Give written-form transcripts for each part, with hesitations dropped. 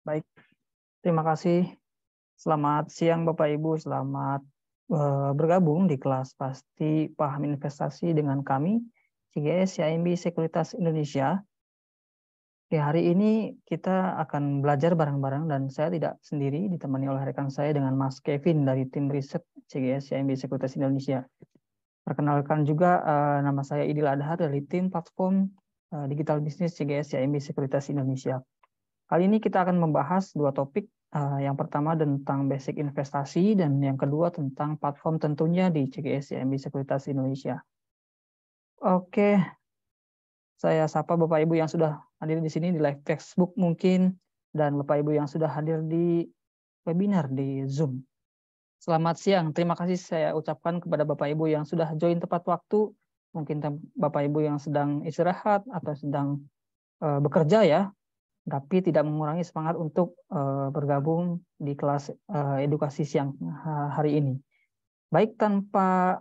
Baik, terima kasih. Selamat siang Bapak Ibu, selamat bergabung di kelas Pasti Paham Investasi dengan kami, CGS CIMB Sekuritas Indonesia. Oke, hari ini kita akan belajar bareng-bareng dan saya tidak sendiri, ditemani oleh rekan saya dengan Mas Kevin dari tim riset CGS CIMB Sekuritas Indonesia. Perkenalkan juga nama saya Idil Adhar dari tim platform digital bisnis CGS CIMB Sekuritas Indonesia. Kali ini kita akan membahas dua topik. Yang pertama tentang basic investasi dan yang kedua tentang platform tentunya di CGS CIMB Sekuritas Indonesia. Oke, saya sapa Bapak Ibu yang sudah hadir di sini di live Facebook mungkin dan Bapak Ibu yang sudah hadir di webinar di Zoom. Selamat siang, terima kasih saya ucapkan kepada Bapak Ibu yang sudah join tepat waktu. Mungkin Bapak Ibu yang sedang istirahat atau sedang bekerja ya, tapi tidak mengurangi semangat untuk bergabung di kelas edukasi siang hari ini. Baik, tanpa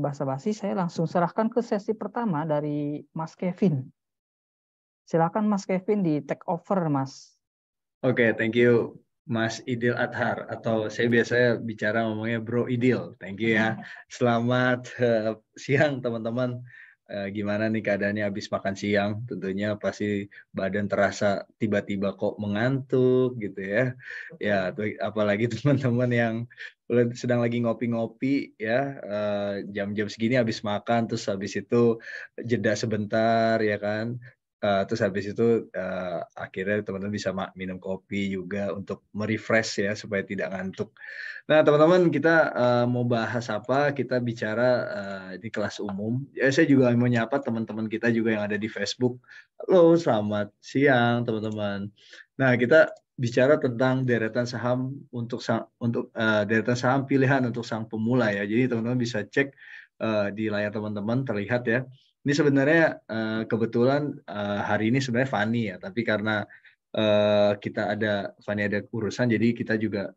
basa-basi, saya langsung serahkan ke sesi pertama dari Mas Kevin. Silakan Mas Kevin di take over, Mas. Oke, thank you Mas Idil Adhar, atau saya biasanya bicara ngomongnya Bro Idil. Thank you ya. Selamat siang teman-teman. Gimana nih keadaannya habis makan siang? Tentunya pasti badan terasa tiba-tiba kok mengantuk gitu ya. Ya, apalagi teman-teman yang sedang lagi ngopi-ngopi ya, jam-jam segini habis makan, terus habis itu jeda sebentar ya kan. Terus habis itu akhirnya teman-teman bisa minum kopi juga untuk merefresh ya supaya tidak ngantuk. Nah teman-teman, kita mau bahas apa? Kita bicara di kelas umum. Ya, saya juga mau nyapa teman-teman kita juga yang ada di Facebook. Halo, selamat siang teman-teman. Nah kita bicara tentang deretan saham deretan saham pilihan untuk sang pemula ya. Jadi teman-teman bisa cek di layar teman-teman terlihat ya. Ini sebenarnya kebetulan hari ini sebenarnya Fani ya, tapi karena Fani ada urusan, jadi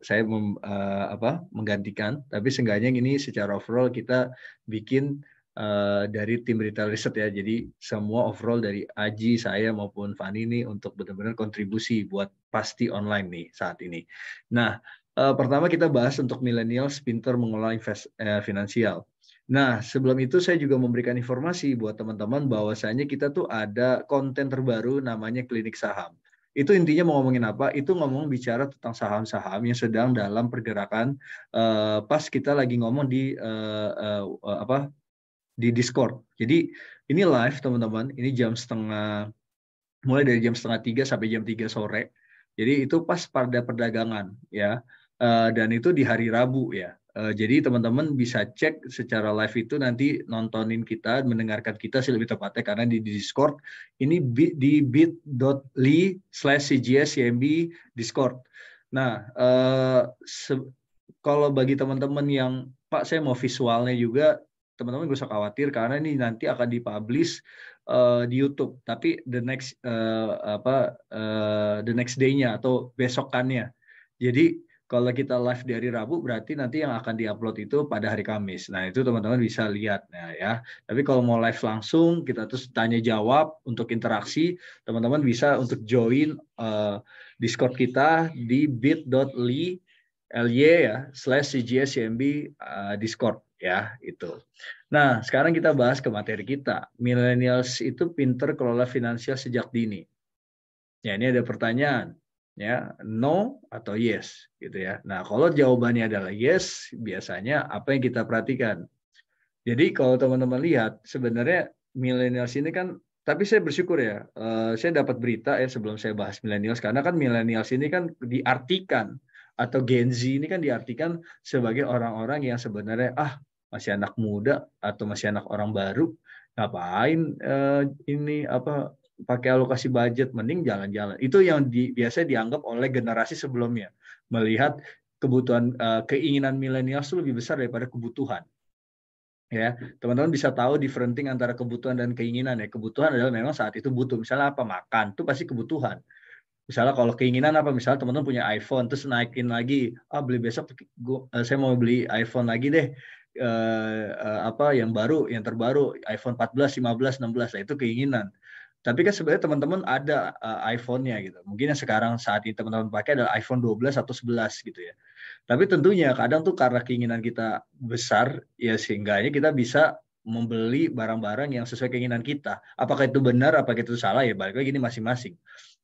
saya menggantikan. Tapi seenggaknya ini secara overall kita bikin dari tim retail riset ya. Jadi semua overall dari Aji, saya maupun Fani ini untuk benar-benar kontribusi buat Pasti Online nih saat ini. Nah, pertama kita bahas untuk millennials pintar mengelola finansial. Nah, sebelum itu saya juga memberikan informasi buat teman-teman bahwasanya kita tuh ada konten terbaru namanya Klinik Saham. Itu intinya mau ngomongin apa? Itu bicara tentang saham-saham yang sedang dalam pergerakan pas kita lagi ngomong di Discord. Jadi ini live teman-teman, ini mulai dari jam setengah 3 sampai jam 3 sore. Jadi itu pas pada perdagangan ya, dan itu di hari Rabu ya. Jadi teman-teman bisa cek secara live itu, nanti nontonin kita, mendengarkan kita sih lebih tepatnya, karena di Discord ini di bit.ly/cgscmb Discord. Nah, kalau bagi teman-teman yang Pak saya mau visualnya juga, teman-teman gak usah khawatir karena ini nanti akan dipublish di YouTube, tapi the next day-nya atau besokannya. Jadi kalau kita live di hari Rabu, berarti nanti yang akan diupload itu pada hari Kamis. Nah itu teman-teman bisa lihat. Nah ya. Tapi kalau mau live langsung, kita terus tanya jawab untuk interaksi, teman-teman bisa untuk join Discord kita di bit.ly /cgscmb Discord ya itu. Nah, sekarang kita bahas ke materi kita. Millennials itu pinter kelola finansial sejak dini. Ya, ini ada pertanyaan. Ya, no atau yes gitu ya. Nah, kalau jawabannya adalah yes, biasanya apa yang kita perhatikan? Jadi kalau teman-teman lihat, sebenarnya millennials ini kan, tapi saya bersyukur ya, saya dapat berita ya sebelum saya bahas millennials, karena kan millennials ini kan diartikan, atau Gen Z ini kan diartikan sebagai orang-orang yang sebenarnya masih anak muda atau masih anak orang baru, ngapain ini pakai alokasi budget, mending jalan-jalan. Itu yang biasa dianggap oleh generasi sebelumnya, melihat kebutuhan keinginan milenial itu lebih besar daripada kebutuhan. Ya, teman-teman bisa tahu differenting antara kebutuhan dan keinginan ya. Kebutuhan adalah memang saat itu butuh. Misalnya apa, makan, itu pasti kebutuhan. Misalnya kalau keinginan apa, misalnya teman-teman punya iPhone terus naikin lagi, beli besok saya mau beli iPhone lagi deh, yang baru, yang terbaru, iPhone 14, 15, 16, nah itu keinginan. Tapi kan sebenarnya teman-teman ada iPhone-nya gitu. Mungkin yang sekarang saat ini teman-teman pakai adalah iPhone 12 atau 11 gitu ya. Tapi tentunya kadang tuh karena keinginan kita besar, ya seenggaknya kita bisa membeli barang-barang yang sesuai keinginan kita. Apakah itu benar, apakah itu salah, ya balik lagi ini masing-masing.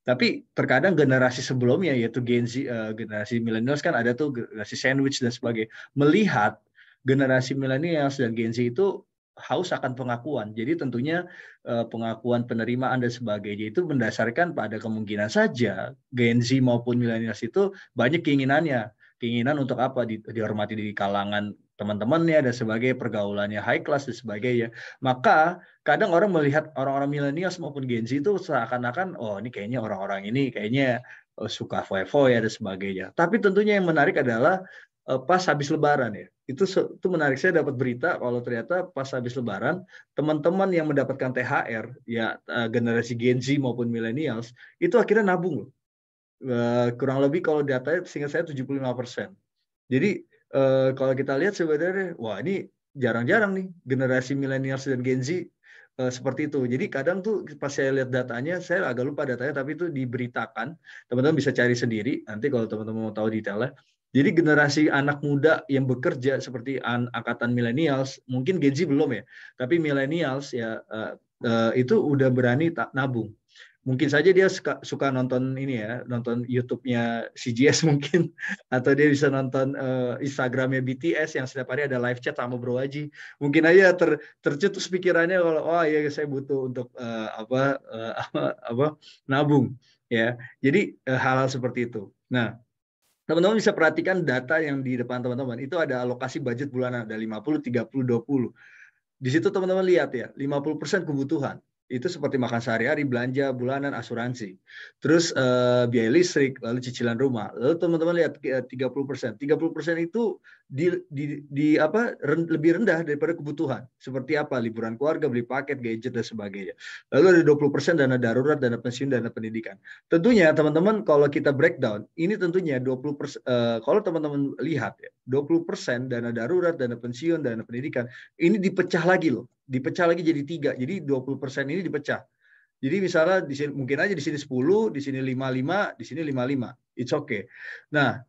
Tapi terkadang generasi sebelumnya, yaitu Gen Z, generasi millennials kan ada tuh generasi sandwich dan sebagainya. Melihat generasi millennials dan Gen Z itu haus akan pengakuan. Jadi tentunya pengakuan penerimaan dan sebagainya itu mendasarkan pada kemungkinan saja Gen Z maupun millennials itu banyak keinginannya. Keinginan untuk apa? Dihormati di kalangan teman-temannya dan sebagai pergaulannya high class dan sebagainya. Maka kadang orang melihat orang-orang milenials maupun Gen Z itu seakan-akan oh ini kayaknya orang-orang ini kayaknya suka foya-foya dan sebagainya. Tapi tentunya yang menarik adalah pas habis Lebaran ya. Itu menarik, saya dapat berita kalau ternyata pas habis Lebaran teman-teman yang mendapatkan THR ya generasi Gen Z maupun millennials itu akhirnya nabung loh. Kurang lebih kalau datanya seingat saya 75%. Jadi kalau kita lihat sebenarnya wah ini jarang-jarang nih generasi millennials dan Gen Z seperti itu. Jadi kadang tuh pas saya lihat datanya, saya agak lupa datanya, tapi itu diberitakan. Teman-teman bisa cari sendiri nanti kalau teman-teman mau tahu detailnya. Jadi generasi anak muda yang bekerja seperti angkatan millennials, mungkin Gen Z belum ya, tapi millennials ya itu udah berani nabung. Mungkin saja dia suka nonton ini ya, nonton YouTube-nya CGS mungkin, atau dia bisa nonton Instagram-nya BTS yang setiap hari ada live chat sama Bro Haji. Mungkin aja tercetus pikirannya kalau oh ya saya butuh untuk nabung ya. Jadi hal-hal seperti itu. Nah, teman-teman bisa perhatikan data yang di depan teman-teman itu ada alokasi budget bulanan, ada 50, 30, 20. Di situ teman-teman lihat ya, 50% kebutuhan. Itu seperti makan sehari-hari, belanja bulanan, asuransi. Terus biaya listrik, lalu cicilan rumah. Lalu teman-teman lihat 30%. 30% itu lebih rendah daripada kebutuhan. Seperti apa? Liburan keluarga, beli paket, gadget, dan sebagainya. Lalu ada 20% dana darurat, dana pensiun, dana pendidikan. Tentunya teman-teman kalau kita breakdown, ini tentunya 20%, kalau teman-teman lihat ya, 20% dana darurat, dana pensiun, dana pendidikan, ini dipecah lagi loh. Dipecah lagi jadi 3. Jadi 20% ini dipecah. Jadi misalnya di sini mungkin aja di sini 10, di sini 55, di sini 55. It's okay. Nah,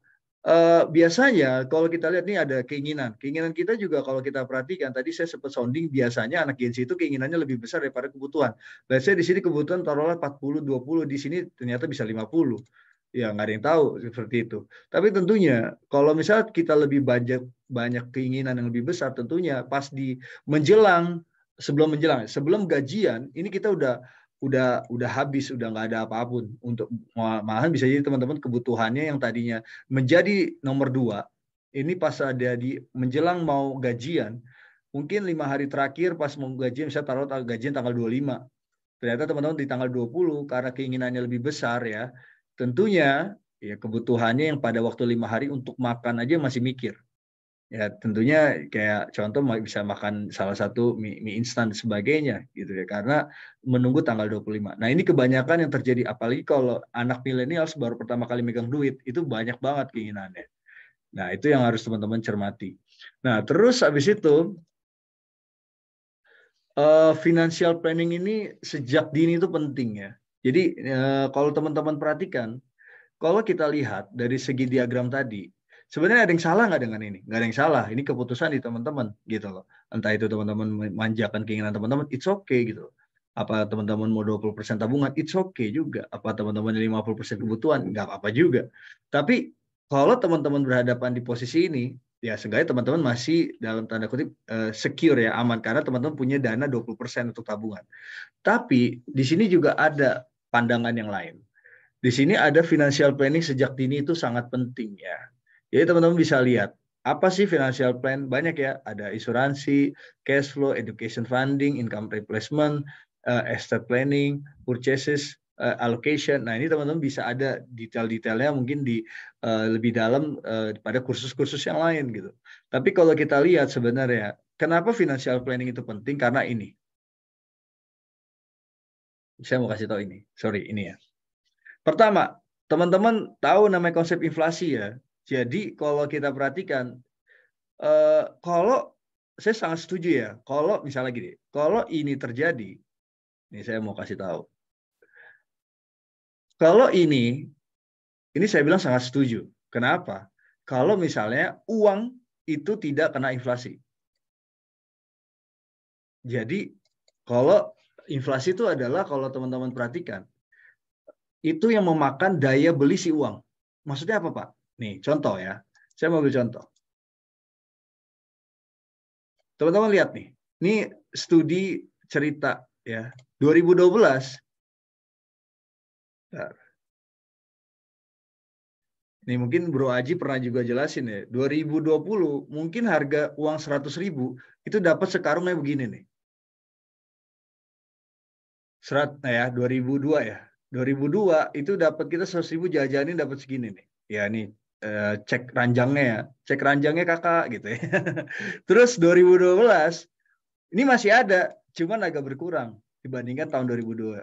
biasanya kalau kita lihat nih ada keinginan. Keinginan kita juga kalau kita perhatikan tadi saya sempat sounding biasanya anak Gen Z itu keinginannya lebih besar daripada kebutuhan. Let's say di sini kebutuhan taruhlah 40, 20, di sini ternyata bisa 50. Ya nggak ada yang tahu seperti itu. Tapi tentunya kalau misalnya kita lebih banyak keinginan yang lebih besar, tentunya pas di sebelum gajian ini kita udah habis, udah nggak ada apapun untuk malahan bisa jadi teman-teman kebutuhannya yang tadinya menjadi nomor 2 ini pas ada di menjelang mau gajian, mungkin 5 hari terakhir pas mau gajian, saya taruh gajian tanggal 25, ternyata teman-teman di tanggal 20 karena keinginannya lebih besar ya, tentunya ya kebutuhannya yang pada waktu 5 hari untuk makan aja masih mikir. Ya tentunya kayak contoh bisa makan salah satu mie instan dan sebagainya gitu ya, karena menunggu tanggal 25. Nah ini kebanyakan yang terjadi, apalagi kalau anak milenial baru pertama kali megang duit, itu banyak banget keinginannya. Nah itu yang harus teman-teman cermati. Nah terus habis itu financial planning ini sejak dini itu penting ya. Jadi kalau teman-teman perhatikan, kalau kita lihat dari segi diagram tadi, sebenarnya ada yang salah nggak dengan ini? Nggak ada yang salah. Ini keputusan di teman-teman gitu loh. Entah itu teman-teman memanjakan keinginan teman-teman, it's okay gitu. Apa teman-teman mau 20% tabungan, it's okay juga. Apa teman-teman 50% kebutuhan, nggak apa-apa juga. Tapi kalau teman-teman berhadapan di posisi ini, ya seenggaknya teman-teman masih dalam tanda kutip secure ya, aman. Karena teman-teman punya dana 20% untuk tabungan. Tapi di sini juga ada pandangan yang lain. Di sini ada financial planning sejak dini itu sangat penting ya. Jadi teman-teman bisa lihat apa sih financial plan? Banyak ya, ada asuransi, cash flow, education funding, income replacement, estate planning, purchases, allocation. Nah ini teman-teman bisa ada detail-detailnya mungkin di lebih dalam pada kursus-kursus yang lain gitu. Tapi kalau kita lihat sebenarnya kenapa financial planning itu penting? Karena ini. Saya mau kasih tahu ini. Sorry, ini ya. Pertama, teman-teman tahu namanya konsep inflasi ya. Jadi kalau kita perhatikan, kalau saya sangat setuju ya, kalau misalnya gini, kalau ini terjadi, ini saya mau kasih tahu. Kalau ini saya bilang sangat setuju. Kenapa? Kalau misalnya uang itu tidak kena inflasi. Jadi kalau inflasi itu adalah, kalau teman-teman perhatikan, itu yang memakan daya beli si uang. Maksudnya apa, Pak? Nih, contoh ya. Saya mau ambil contoh. Teman-teman lihat nih. Ini studi cerita ya. 2012. Nih mungkin Bro Aji pernah juga jelasin ya. 2020 mungkin harga uang 100.000 itu dapat sekarungnya begini nih. Nah ya, 2002 ya. 2002 itu dapat kita 100.000 jajanin dapat segini nih. Ya nih, cek ranjangnya ya. Cek ranjangnya kakak gitu ya. Terus 2012 ini masih ada, cuman agak berkurang dibandingkan tahun 2002.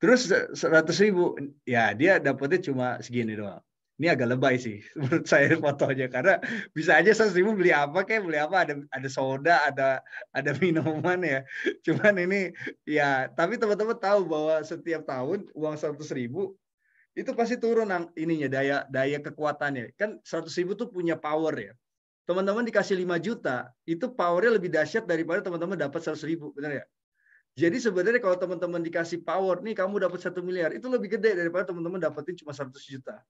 Terus 100.000, ya dia dapatnya cuma segini doang. Ini agak lebay sih menurut saya fotonya, karena bisa aja 100.000 beli apa kayak beli apa, ada soda, ada minuman ya. Cuman ini ya, tapi teman-teman tahu bahwa setiap tahun uang 100.000 itu pasti turun ininya, daya kekuatannya. Kan 100.000 tuh punya power ya. Teman-teman dikasih 5 juta, itu powernya lebih dahsyat daripada teman-teman dapat 100.000, benar ya? Jadi sebenarnya kalau teman-teman dikasih power, nih kamu dapat 1 miliar, itu lebih gede daripada teman-teman dapetin cuma 100 juta.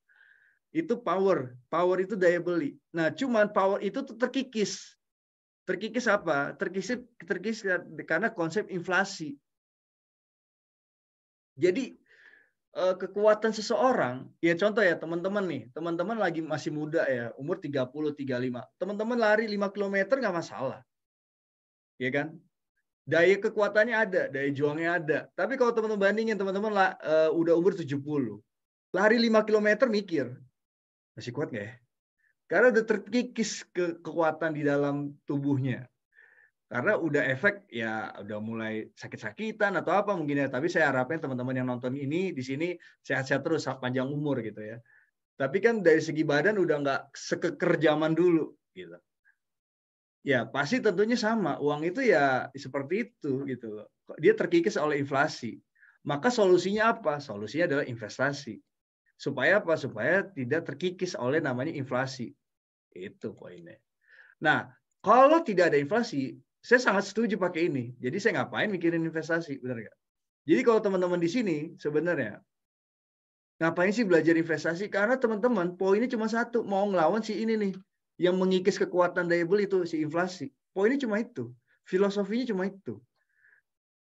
Itu power. Power itu daya beli. Nah, cuman power itu tuh terkikis. Terkikis apa? Terkikis karena konsep inflasi. Jadi kekuatan seseorang, ya contoh ya teman-teman nih, teman-teman lagi masih muda ya, umur 30, 35. Teman-teman lari 5 km nggak masalah. Ya kan? Daya kekuatannya ada, daya juangnya ada. Tapi kalau teman-teman bandingin, teman-teman udah umur 70, lari 5 km mikir, masih kuat nggak ya? Karena udah terkikis kekuatan di dalam tubuhnya. Karena udah efek ya, udah mulai sakit-sakitan atau apa mungkin ya. Tapi saya harapnya teman-teman yang nonton ini di sini sehat-sehat terus, panjang umur gitu ya. Tapi kan dari segi badan udah nggak sekeker zaman dulu gitu. Ya pasti tentunya sama, uang itu ya seperti itu gitu loh. Dia terkikis oleh inflasi. Maka solusinya apa? Solusinya adalah investasi. Supaya apa? Supaya tidak terkikis oleh namanya inflasi. Itu poinnya. Nah, kalau tidak ada inflasi, saya sangat setuju pakai ini. Jadi saya ngapain mikirin investasi, benar nggak? Jadi kalau teman-teman di sini sebenarnya ngapain sih belajar investasi? Karena teman-teman poinnya cuma satu, mau ngelawan si ini nih, yang mengikis kekuatan daya beli itu si inflasi. Poinnya cuma itu, filosofinya cuma itu.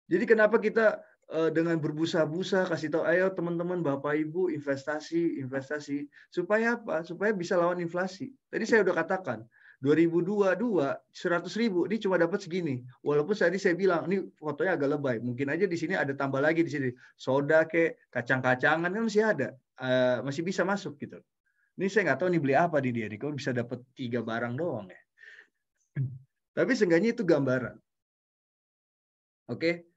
Jadi kenapa kita dengan berbusa-busa kasih tahu, ayo teman-teman, Bapak Ibu investasi, supaya apa? Supaya bisa lawan inflasi. Tadi saya udah katakan, 2022 100.000 ini cuma dapat segini. Walaupun tadi saya bilang ini fotonya agak lebay. Mungkin aja di sini ada tambah lagi di sini. Soda kayak kacang-kacangan kan masih ada. Masih bisa masuk gitu. Ini saya nggak tahu nih beli apa di dia. Kok bisa dapat 3 barang doang ya. Tapi seenggaknya itu gambaran. Oke.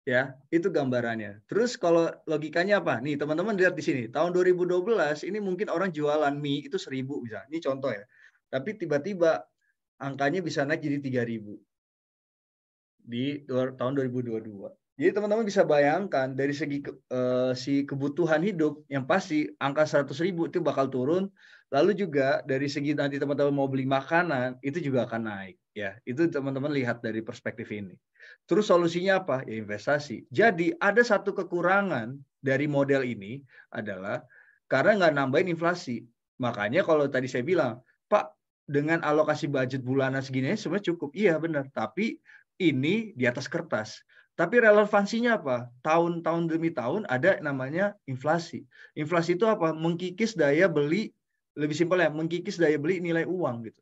Ya, itu gambarannya. Terus kalau logikanya apa? Nih, teman-teman lihat di sini. Tahun 2012 ini mungkin orang jualan mie itu 1.000 misalnya. Ini contoh ya. Tapi tiba-tiba angkanya bisa naik jadi 3.000 di tahun 2022. Jadi teman-teman bisa bayangkan dari segi si kebutuhan hidup yang pasti angka 100.000 itu bakal turun. Lalu juga dari segi nanti teman-teman mau beli makanan itu juga akan naik. Ya, itu teman-teman lihat dari perspektif ini. Terus solusinya apa? Ya investasi. Jadi ada satu kekurangan dari model ini adalah karena nggak nambahin inflasi. Makanya kalau tadi saya bilang, Pak, dengan alokasi budget bulanan segini sebenarnya cukup. Iya benar. Tapi ini di atas kertas. Tapi relevansinya apa? Tahun-tahun demi tahun ada namanya inflasi. Inflasi itu apa? Mengkikis daya beli, lebih simpel ya, mengkikis daya beli nilai uang gitu.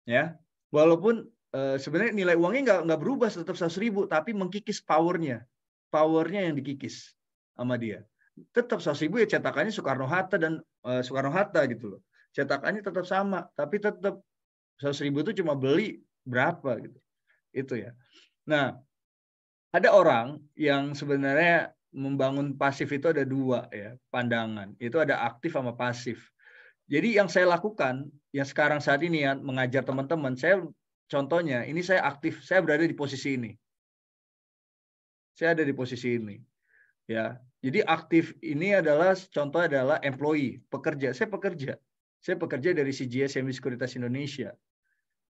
Ya, walaupun sebenarnya nilai uangnya nggak berubah, tetap 100.000, tapi mengkikis powernya yang dikikis sama dia. Tetap 100.000 ya cetakannya Soekarno Hatta dan Soekarno Hatta gitu loh. Cetakannya tetap sama, tapi tetap 100.000 itu cuma beli berapa gitu. Itu ya. Nah, ada orang yang sebenarnya membangun pasif itu ada 2 ya pandangan. Itu ada aktif sama pasif. Jadi yang saya lakukan, yang sekarang saat ini ya, mengajar teman-teman, saya contohnya, ini saya aktif, saya berada di posisi ini. Saya ada di posisi ini. Ya. Jadi aktif ini adalah contoh adalah employee, pekerja. Saya pekerja dari CGS CIMB Sekuritas Indonesia.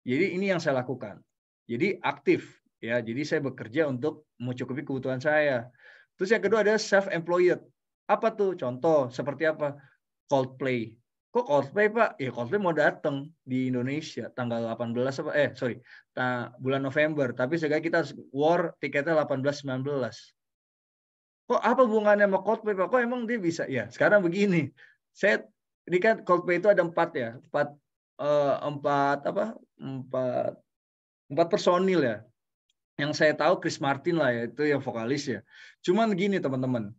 Jadi ini yang saya lakukan. Jadi aktif ya. Jadi saya bekerja untuk mencukupi kebutuhan saya. Terus yang kedua ada self-employed. Apa tuh? Contoh seperti apa? Coldplay. Kok Coldplay, Pak? Ya Coldplay mau datang di Indonesia tanggal 18 bulan November. Tapi sekarang kita war tiketnya 18-19. Kok apa hubungannya sama Coldplay, Pak? Kok emang dia bisa? Ya, sekarang begini. Ini kan Coldplay itu ada 4 ya. 4 personil ya. Yang saya tahu Chris Martin lah ya, itu yang vokalis ya. Cuman gini teman-teman.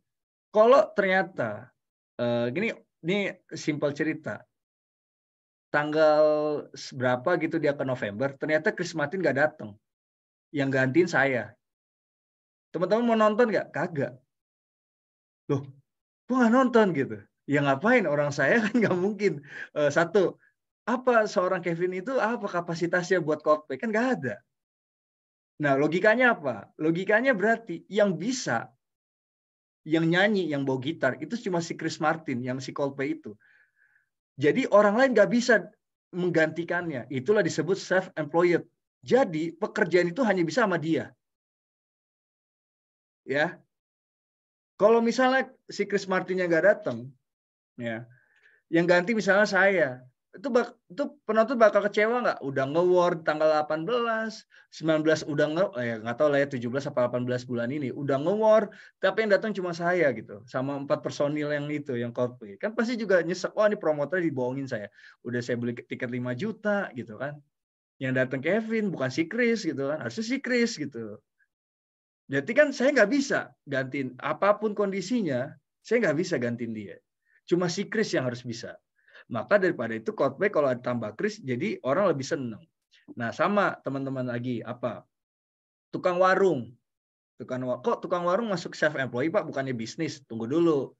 Kalau ternyata ini simpel cerita. Tanggal berapa gitu dia ke November, ternyata Chris Martin nggak datang. Yang gantiin saya. Teman-teman mau nonton nggak? Kagak. Loh, kok nggak nonton gitu? Ya ngapain? Orang saya kan nggak mungkin. Satu, apa seorang Kevin itu apa kapasitasnya buat Coldplay? Kan nggak ada. Nah, logikanya apa? Logikanya berarti yang bisa, yang nyanyi, yang bawa gitar, itu cuma si Chris Martin, yang si Coldplay itu. Jadi orang lain nggak bisa menggantikannya. Itulah disebut self-employed. Jadi pekerjaan itu hanya bisa sama dia. Ya, kalau misalnya si Chris Martin-nya nggak datang, ya, yang ganti misalnya saya, itu penonton bakal kecewa nggak? Udah nge-war tanggal 18, 19 udah nggak tahu lah ya 17 atau 18 bulan ini udah nge-war, tapi yang datang cuma saya gitu, sama 4 personil yang itu, yang Coldplay. Kan pasti juga nyesek, wah ini promotornya dibohongin saya. Udah saya beli tiket 5 juta gitu kan. Yang datang Kevin bukan si Chris gitu kan, harusnya si Chris gitu. Jadi kan saya nggak bisa gantiin apapun kondisinya, saya nggak bisa gantiin dia. Cuma si Chris yang harus bisa. Maka daripada itu Coldplay kalau ada tambah Chris, jadi orang lebih seneng. Nah sama teman-teman lagi apa? Tukang warung. Kok tukang warung masuk self-employed Pak? Bukannya bisnis? Tunggu dulu.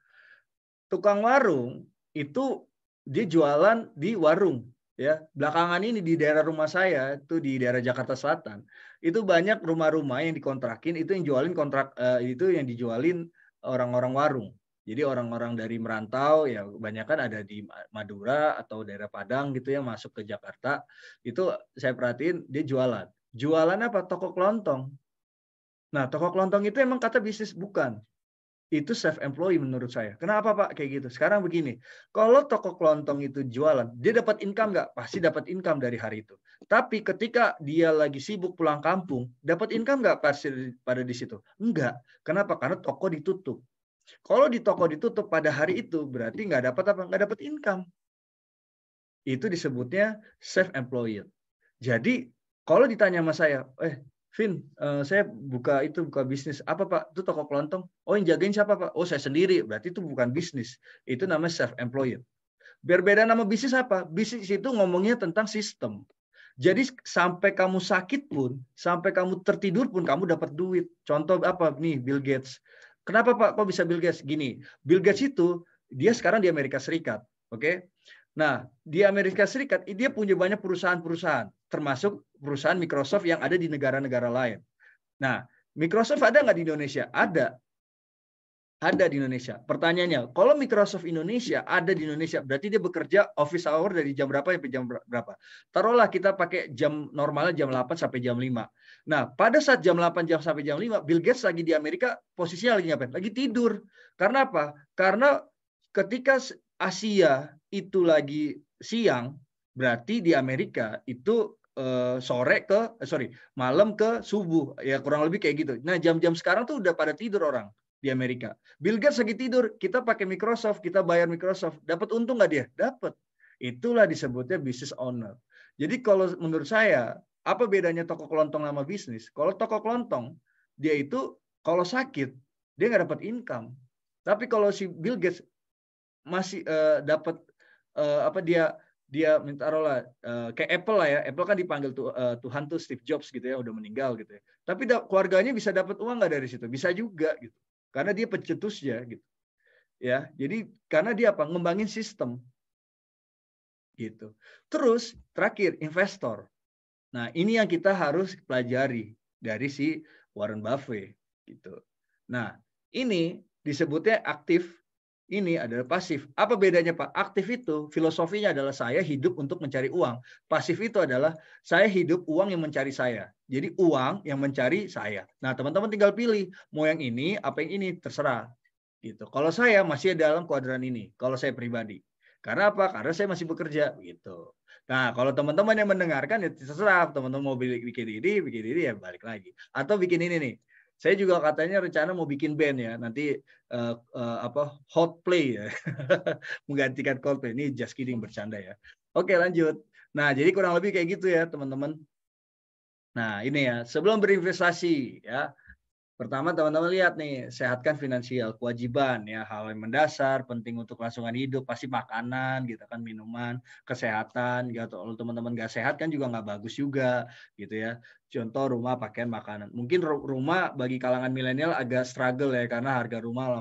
Tukang warung itu dia jualan di warung. Ya, belakangan ini di daerah rumah saya itu di daerah Jakarta Selatan itu banyak rumah-rumah yang dikontrakin itu yang jualin itu yang dijualin orang-orang warung. Jadi orang-orang dari merantau ya kebanyakan ada di Madura atau daerah Padang gitu ya masuk ke Jakarta itu saya perhatiin dia jualan. Jualan apa? Toko kelontong. Nah toko kelontong itu emang kata bisnis bukan. Itu self-employed menurut saya. Kenapa Pak kayak gitu? Sekarang begini, kalau toko kelontong itu jualan, dia dapat income nggak? Pasti dapat income dari hari itu. Tapi ketika dia lagi sibuk pulang kampung, dapat income nggak pasti pada di situ? Enggak. Kenapa? Karena toko ditutup. Kalau di toko ditutup pada hari itu, berarti nggak dapat apa? Nggak dapat income. Itu disebutnya self-employed. Jadi kalau ditanya sama saya, Vin, saya buka bisnis. Apa Pak? Itu toko kelontong. Oh yang jagain siapa Pak? Oh saya sendiri. Berarti itu bukan bisnis. Itu namanya self-employed. Berbeda nama bisnis apa? Bisnis itu ngomongnya tentang sistem. Jadi sampai kamu sakit pun, sampai kamu tertidur pun kamu dapat duit. Contoh apa? Nih Bill Gates. Kenapa Pak? Kok bisa Bill Gates? Gini, Bill Gates itu dia sekarang di Amerika Serikat. Oke? Nah, di Amerika Serikat dia punya banyak perusahaan-perusahaan, termasuk perusahaan Microsoft yang ada di negara-negara lain. Nah, Microsoft ada nggak di Indonesia? Ada. Ada di Indonesia. Pertanyaannya, kalau Microsoft Indonesia ada di Indonesia, berarti dia bekerja office hour dari jam berapa sampai jam berapa? Taruhlah kita pakai jam normalnya jam 8 sampai jam 5. Nah, pada saat jam 8 sampai jam 5, Bill Gates lagi di Amerika, posisinya lagi ngapain? Lagi tidur. Karena apa? Karena ketika Asia itu lagi siang, berarti di Amerika itu malam ke subuh, ya kurang lebih kayak gitu. Nah, jam-jam sekarang tuh udah pada tidur orang di Amerika. Bill Gates lagi tidur, kita pakai Microsoft, kita bayar Microsoft, dapat untung nggak dia? Dapat. Itulah disebutnya business owner. Jadi kalau menurut saya, apa bedanya toko kelontong sama bisnis? Kalau toko kelontong, dia itu kalau sakit, dia nggak dapat income. Tapi kalau si Bill Gates masih dapat dia minta taruhlah kayak Apple lah ya. Apple kan dipanggil Tuhan tuh Steve Jobs gitu ya, udah meninggal gitu ya. Tapi keluarganya bisa dapat uang nggak dari situ? Bisa juga gitu. Karena dia pencetusnya gitu. Ya, jadi karena dia apa? Ngembangin sistem. Gitu. Terus terakhir investor. Nah, ini yang kita harus pelajari dari si Warren Buffett gitu. Nah, ini disebutnya aktif, ini adalah pasif. Apa bedanya Pak? Aktif itu filosofinya adalah saya hidup untuk mencari uang. Pasif itu adalah saya hidup uang yang mencari saya. Jadi uang yang mencari saya. Nah teman-teman tinggal pilih mau yang ini apa yang ini terserah. Gitu. Kalau saya masih dalam kuadran ini. Kalau saya pribadi. Karena apa? Karena saya masih bekerja. Gitu. Nah kalau teman-teman yang mendengarkan ya terserah. Teman-teman mau bikin ini ya balik lagi. Atau bikin ini nih. Saya juga katanya rencana mau bikin band ya. Nanti hot play ya. Menggantikan Coldplay. Ini just kidding, bercanda ya. Oke, lanjut. Nah, jadi kurang lebih kayak gitu ya, teman-teman. Nah, ini ya, sebelum berinvestasi ya. Pertama teman-teman lihat nih, sehatkan finansial, kewajiban ya, hal yang mendasar, penting untuk kelangsungan hidup, pasti makanan gitu kan, minuman, kesehatan gitu. Kalau teman-teman nggak sehat kan juga nggak bagus juga gitu ya. Contoh rumah, pakaian, makanan. Mungkin rumah bagi kalangan milenial agak struggle ya, karena harga rumah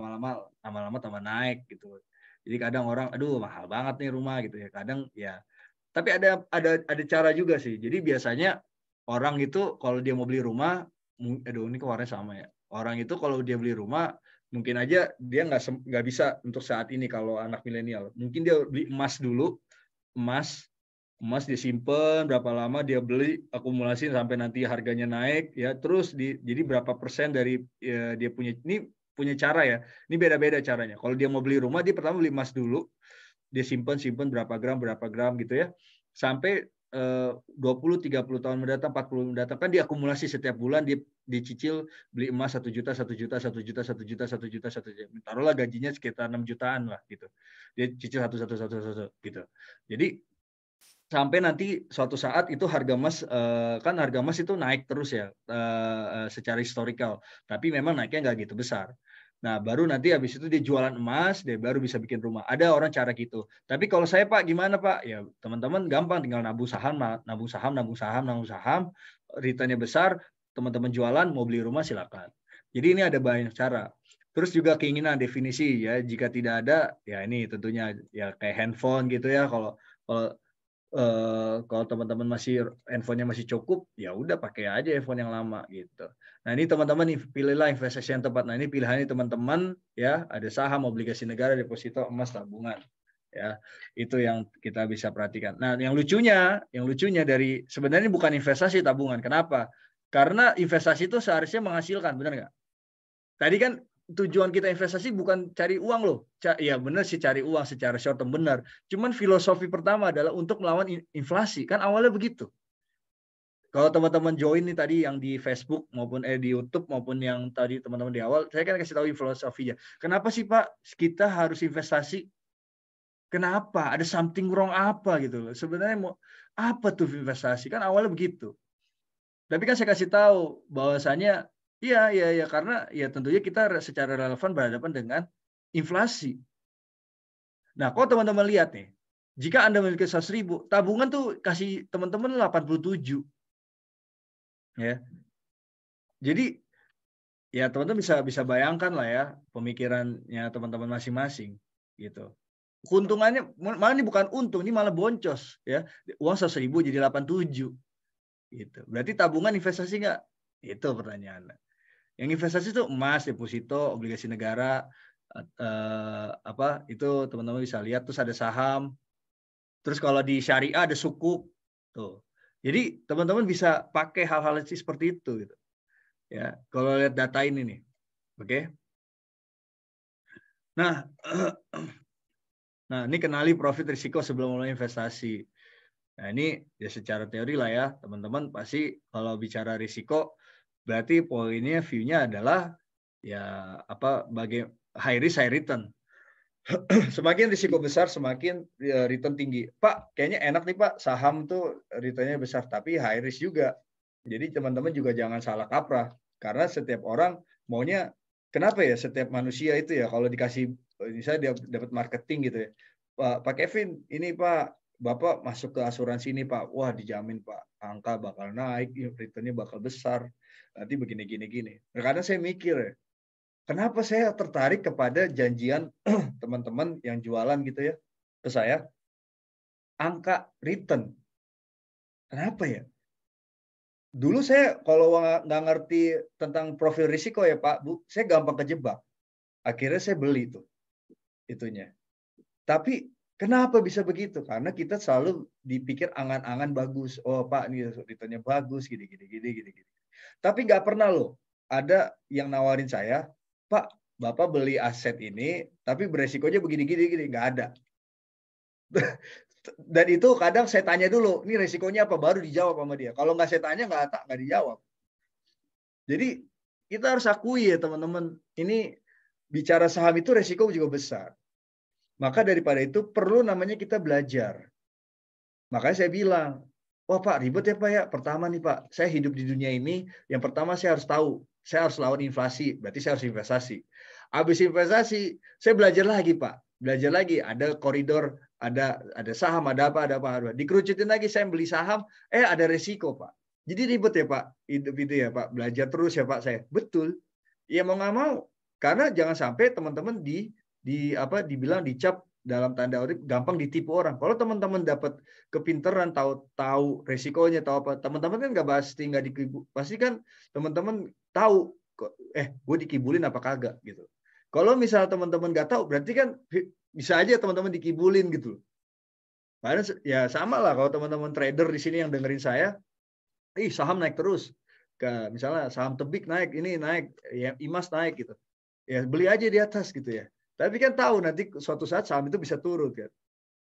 lama-lama tambah naik gitu. Jadi kadang orang, aduh mahal banget nih rumah gitu ya. Kadang ya, tapi ada cara juga sih. Jadi biasanya orang itu kalau dia mau beli rumah, aduh ini kok warnanya sama ya. Orang itu kalau dia beli rumah, mungkin aja dia nggak bisa untuk saat ini kalau anak milenial. Mungkin dia beli emas dulu, emas dia simpen berapa lama, dia beli akumulasi sampai nanti harganya naik ya. Terus jadi berapa persen dari ya, dia punya ini punya cara ya. Ini beda-beda caranya. Kalau dia mau beli rumah, dia pertama beli emas dulu, dia simpen berapa gram gitu ya. Sampai 20-30 tahun mendatang, 40 mendatang kan diakumulasi setiap bulan, dia dicicil beli emas 1 juta, 1 juta, 1 juta, 1 juta, 1 juta, 1 juta. Taruhlah gajinya sekitar 6 jutaan lah gitu. Dia cicil satu gitu. Jadi sampai nanti suatu saat itu harga emas kan harga emas itu naik terus ya secara historical, tapi memang naiknya nggak gitu besar. Nah baru nanti habis itu dia jualan emas, dia baru bisa bikin rumah. Ada orang cara gitu. Tapi kalau saya Pak gimana Pak? Ya teman-teman gampang, tinggal nabung saham, returnnya besar, teman-teman jualan mau beli rumah silakan. Jadi ini ada banyak cara. Terus juga keinginan, definisi ya. Jika tidak ada, ya ini tentunya ya kayak handphone gitu ya. Kalau teman-teman handphonenya masih cukup, ya udah pakai aja handphone yang lama gitu. Nah ini teman-teman pilihlah investasi yang tepat. Nah ini pilihannya teman-teman ya, ada saham, obligasi negara, deposito, emas, tabungan. Ya itu yang kita bisa perhatikan. Nah yang lucunya dari sebenarnya bukan investasi, tabungan. Kenapa? Karena investasi itu seharusnya menghasilkan, benar nggak? Tadi kan tujuan kita investasi bukan cari uang loh. Ya benar sih cari uang secara short term benar. Cuman filosofi pertama adalah untuk melawan inflasi. Kan awalnya begitu. Kalau teman-teman join nih tadi yang di Facebook maupun di YouTube maupun yang tadi teman-teman di awal, saya kan kasih tahu filosofinya. Kenapa sih Pak kita harus investasi? Kenapa? Ada something wrong apa gitu loh. Sebenarnya mau apa tuh investasi? Kan awalnya begitu. Tapi kan saya kasih tahu bahwasanya iya karena ya tentunya kita secara relevan berhadapan dengan inflasi. Nah, kalau teman-teman lihat nih, jika Anda memiliki 100.000, tabungan tuh kasih teman-teman 87. Ya. Jadi ya teman-teman bisa bayangkan lah ya pemikirannya teman-teman masing-masing gitu. Keuntungannya malah ini bukan untung, ini malah boncos ya. Uang 100.000 jadi 87 gitu. Berarti tabungan investasi nggak? Itu pertanyaannya. Yang investasi itu emas, deposito, obligasi negara, itu teman-teman bisa lihat. Terus ada saham. Terus kalau di syariah ada sukuk. Tuh. Jadi teman-teman bisa pakai hal-hal seperti itu. Gitu. Ya, kalau lihat data ini nih, oke? Nah, ini kenali profit risiko sebelum mulai investasi. Nah ini ya secara teori lah ya, teman-teman pasti kalau bicara risiko, berarti poinnya view-nya adalah ya high risk high return. Semakin risiko besar semakin return tinggi. Pak, kayaknya enak nih Pak, saham tuh returnnya besar tapi high risk juga. Jadi teman-teman juga jangan salah kaprah karena setiap orang maunya kenapa ya setiap manusia itu ya kalau dikasih misalnya dia dapat marketing gitu ya. Pak Kevin, ini Pak Bapak masuk ke asuransi ini Pak. Wah, dijamin Pak, angka bakal naik, returnnya bakal besar. Nanti begini. Kadang saya mikir ya, kenapa saya tertarik kepada janjian teman-teman yang jualan gitu ya ke saya, angka return. Kenapa ya? Dulu saya kalau nggak ngerti tentang profil risiko ya Pak, Bu, saya gampang kejebak. Akhirnya saya beli tuh itunya. Tapi kenapa bisa begitu? Karena kita selalu dipikir angan-angan bagus. Oh Pak, ini returnnya bagus, gini. Tapi nggak pernah loh ada yang nawarin saya, Pak, Bapak beli aset ini, tapi beresikonya begini, nggak ada. Dan itu kadang saya tanya dulu, ini resikonya apa? Baru dijawab sama dia. Kalau nggak saya tanya, nggak dijawab. Jadi kita harus akui ya teman-teman, ini bicara saham itu resiko juga besar. Maka daripada itu perlu namanya kita belajar. Makanya saya bilang, wah Pak ribet ya Pak ya. Pertama nih Pak, saya hidup di dunia ini, yang pertama saya harus tahu, saya harus lawan inflasi, berarti saya harus investasi. Habis investasi, saya belajar lagi Pak. Belajar lagi, ada koridor, ada saham, ada apa. Dikerucutin lagi, saya beli saham, ada resiko Pak. Jadi ribet ya Pak, hidup itu ya Pak. Belajar terus ya Pak saya. Betul. Ya mau nggak mau. Karena jangan sampai teman-teman dibilang dicap dalam tanda kutip gampang ditipu orang. Kalau teman-teman dapat kepintaran, tahu resikonya, tahu apa, teman-teman kan nggak pasti kan teman-teman tahu gue dikibulin apa kagak gitu. Kalau misal teman-teman nggak tahu, berarti kan bisa aja teman-teman dikibulin gitu. Karena ya sama lah kalau teman-teman trader di sini yang dengerin saya, saham naik terus. Misalnya saham Tebik naik, ini naik, ya Imas naik gitu. Ya beli aja di atas gitu ya. Tapi kan tahu nanti suatu saat saham itu bisa turun kan.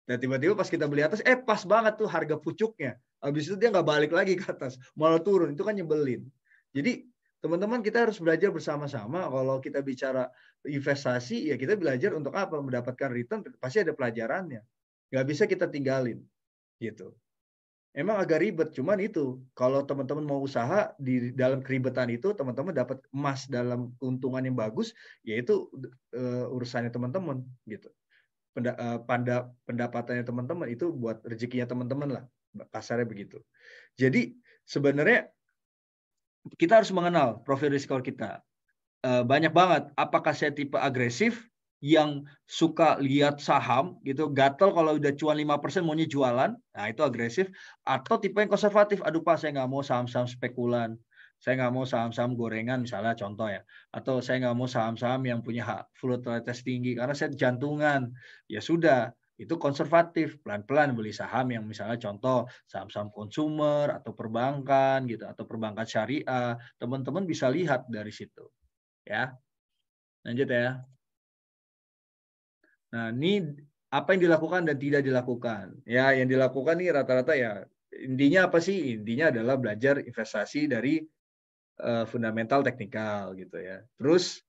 Dan tiba-tiba pas kita beli atas, pas banget tuh harga pucuknya. Habis itu dia nggak balik lagi ke atas, malah turun. Itu kan nyebelin. Jadi teman-teman kita harus belajar bersama-sama. Kalau kita bicara investasi, ya kita belajar untuk apa? Mendapatkan return, pasti ada pelajarannya. Nggak bisa kita tinggalin. Gitu. Emang agak ribet, cuman itu kalau teman-teman mau usaha di dalam keribetan itu teman-teman dapat emas dalam keuntungan yang bagus, yaitu urusannya teman-teman gitu. Pendapatannya teman-teman itu buat rezekinya teman-teman lah, kasarnya begitu. Jadi sebenarnya kita harus mengenal profil risiko kita. Banyak banget. Apakah saya tipe agresif yang suka lihat saham gitu, gatel kalau udah cuan 5% maunya jualan, nah itu agresif. Atau tipe yang konservatif, aduh Pak saya nggak mau saham-saham spekulan, saya nggak mau saham-saham gorengan misalnya contoh ya, atau saya nggak mau saham-saham yang punya volatilitas tinggi karena saya jantungan. Ya sudah, itu konservatif, pelan-pelan beli saham yang misalnya contoh saham-saham konsumer atau perbankan gitu, atau perbankan syariah, teman-teman bisa lihat dari situ ya. Lanjut ya. Nah, ini apa yang dilakukan dan tidak dilakukan. Ya, yang dilakukan nih rata-rata ya intinya apa sih? Intinya adalah belajar investasi dari fundamental teknikal gitu ya. Terus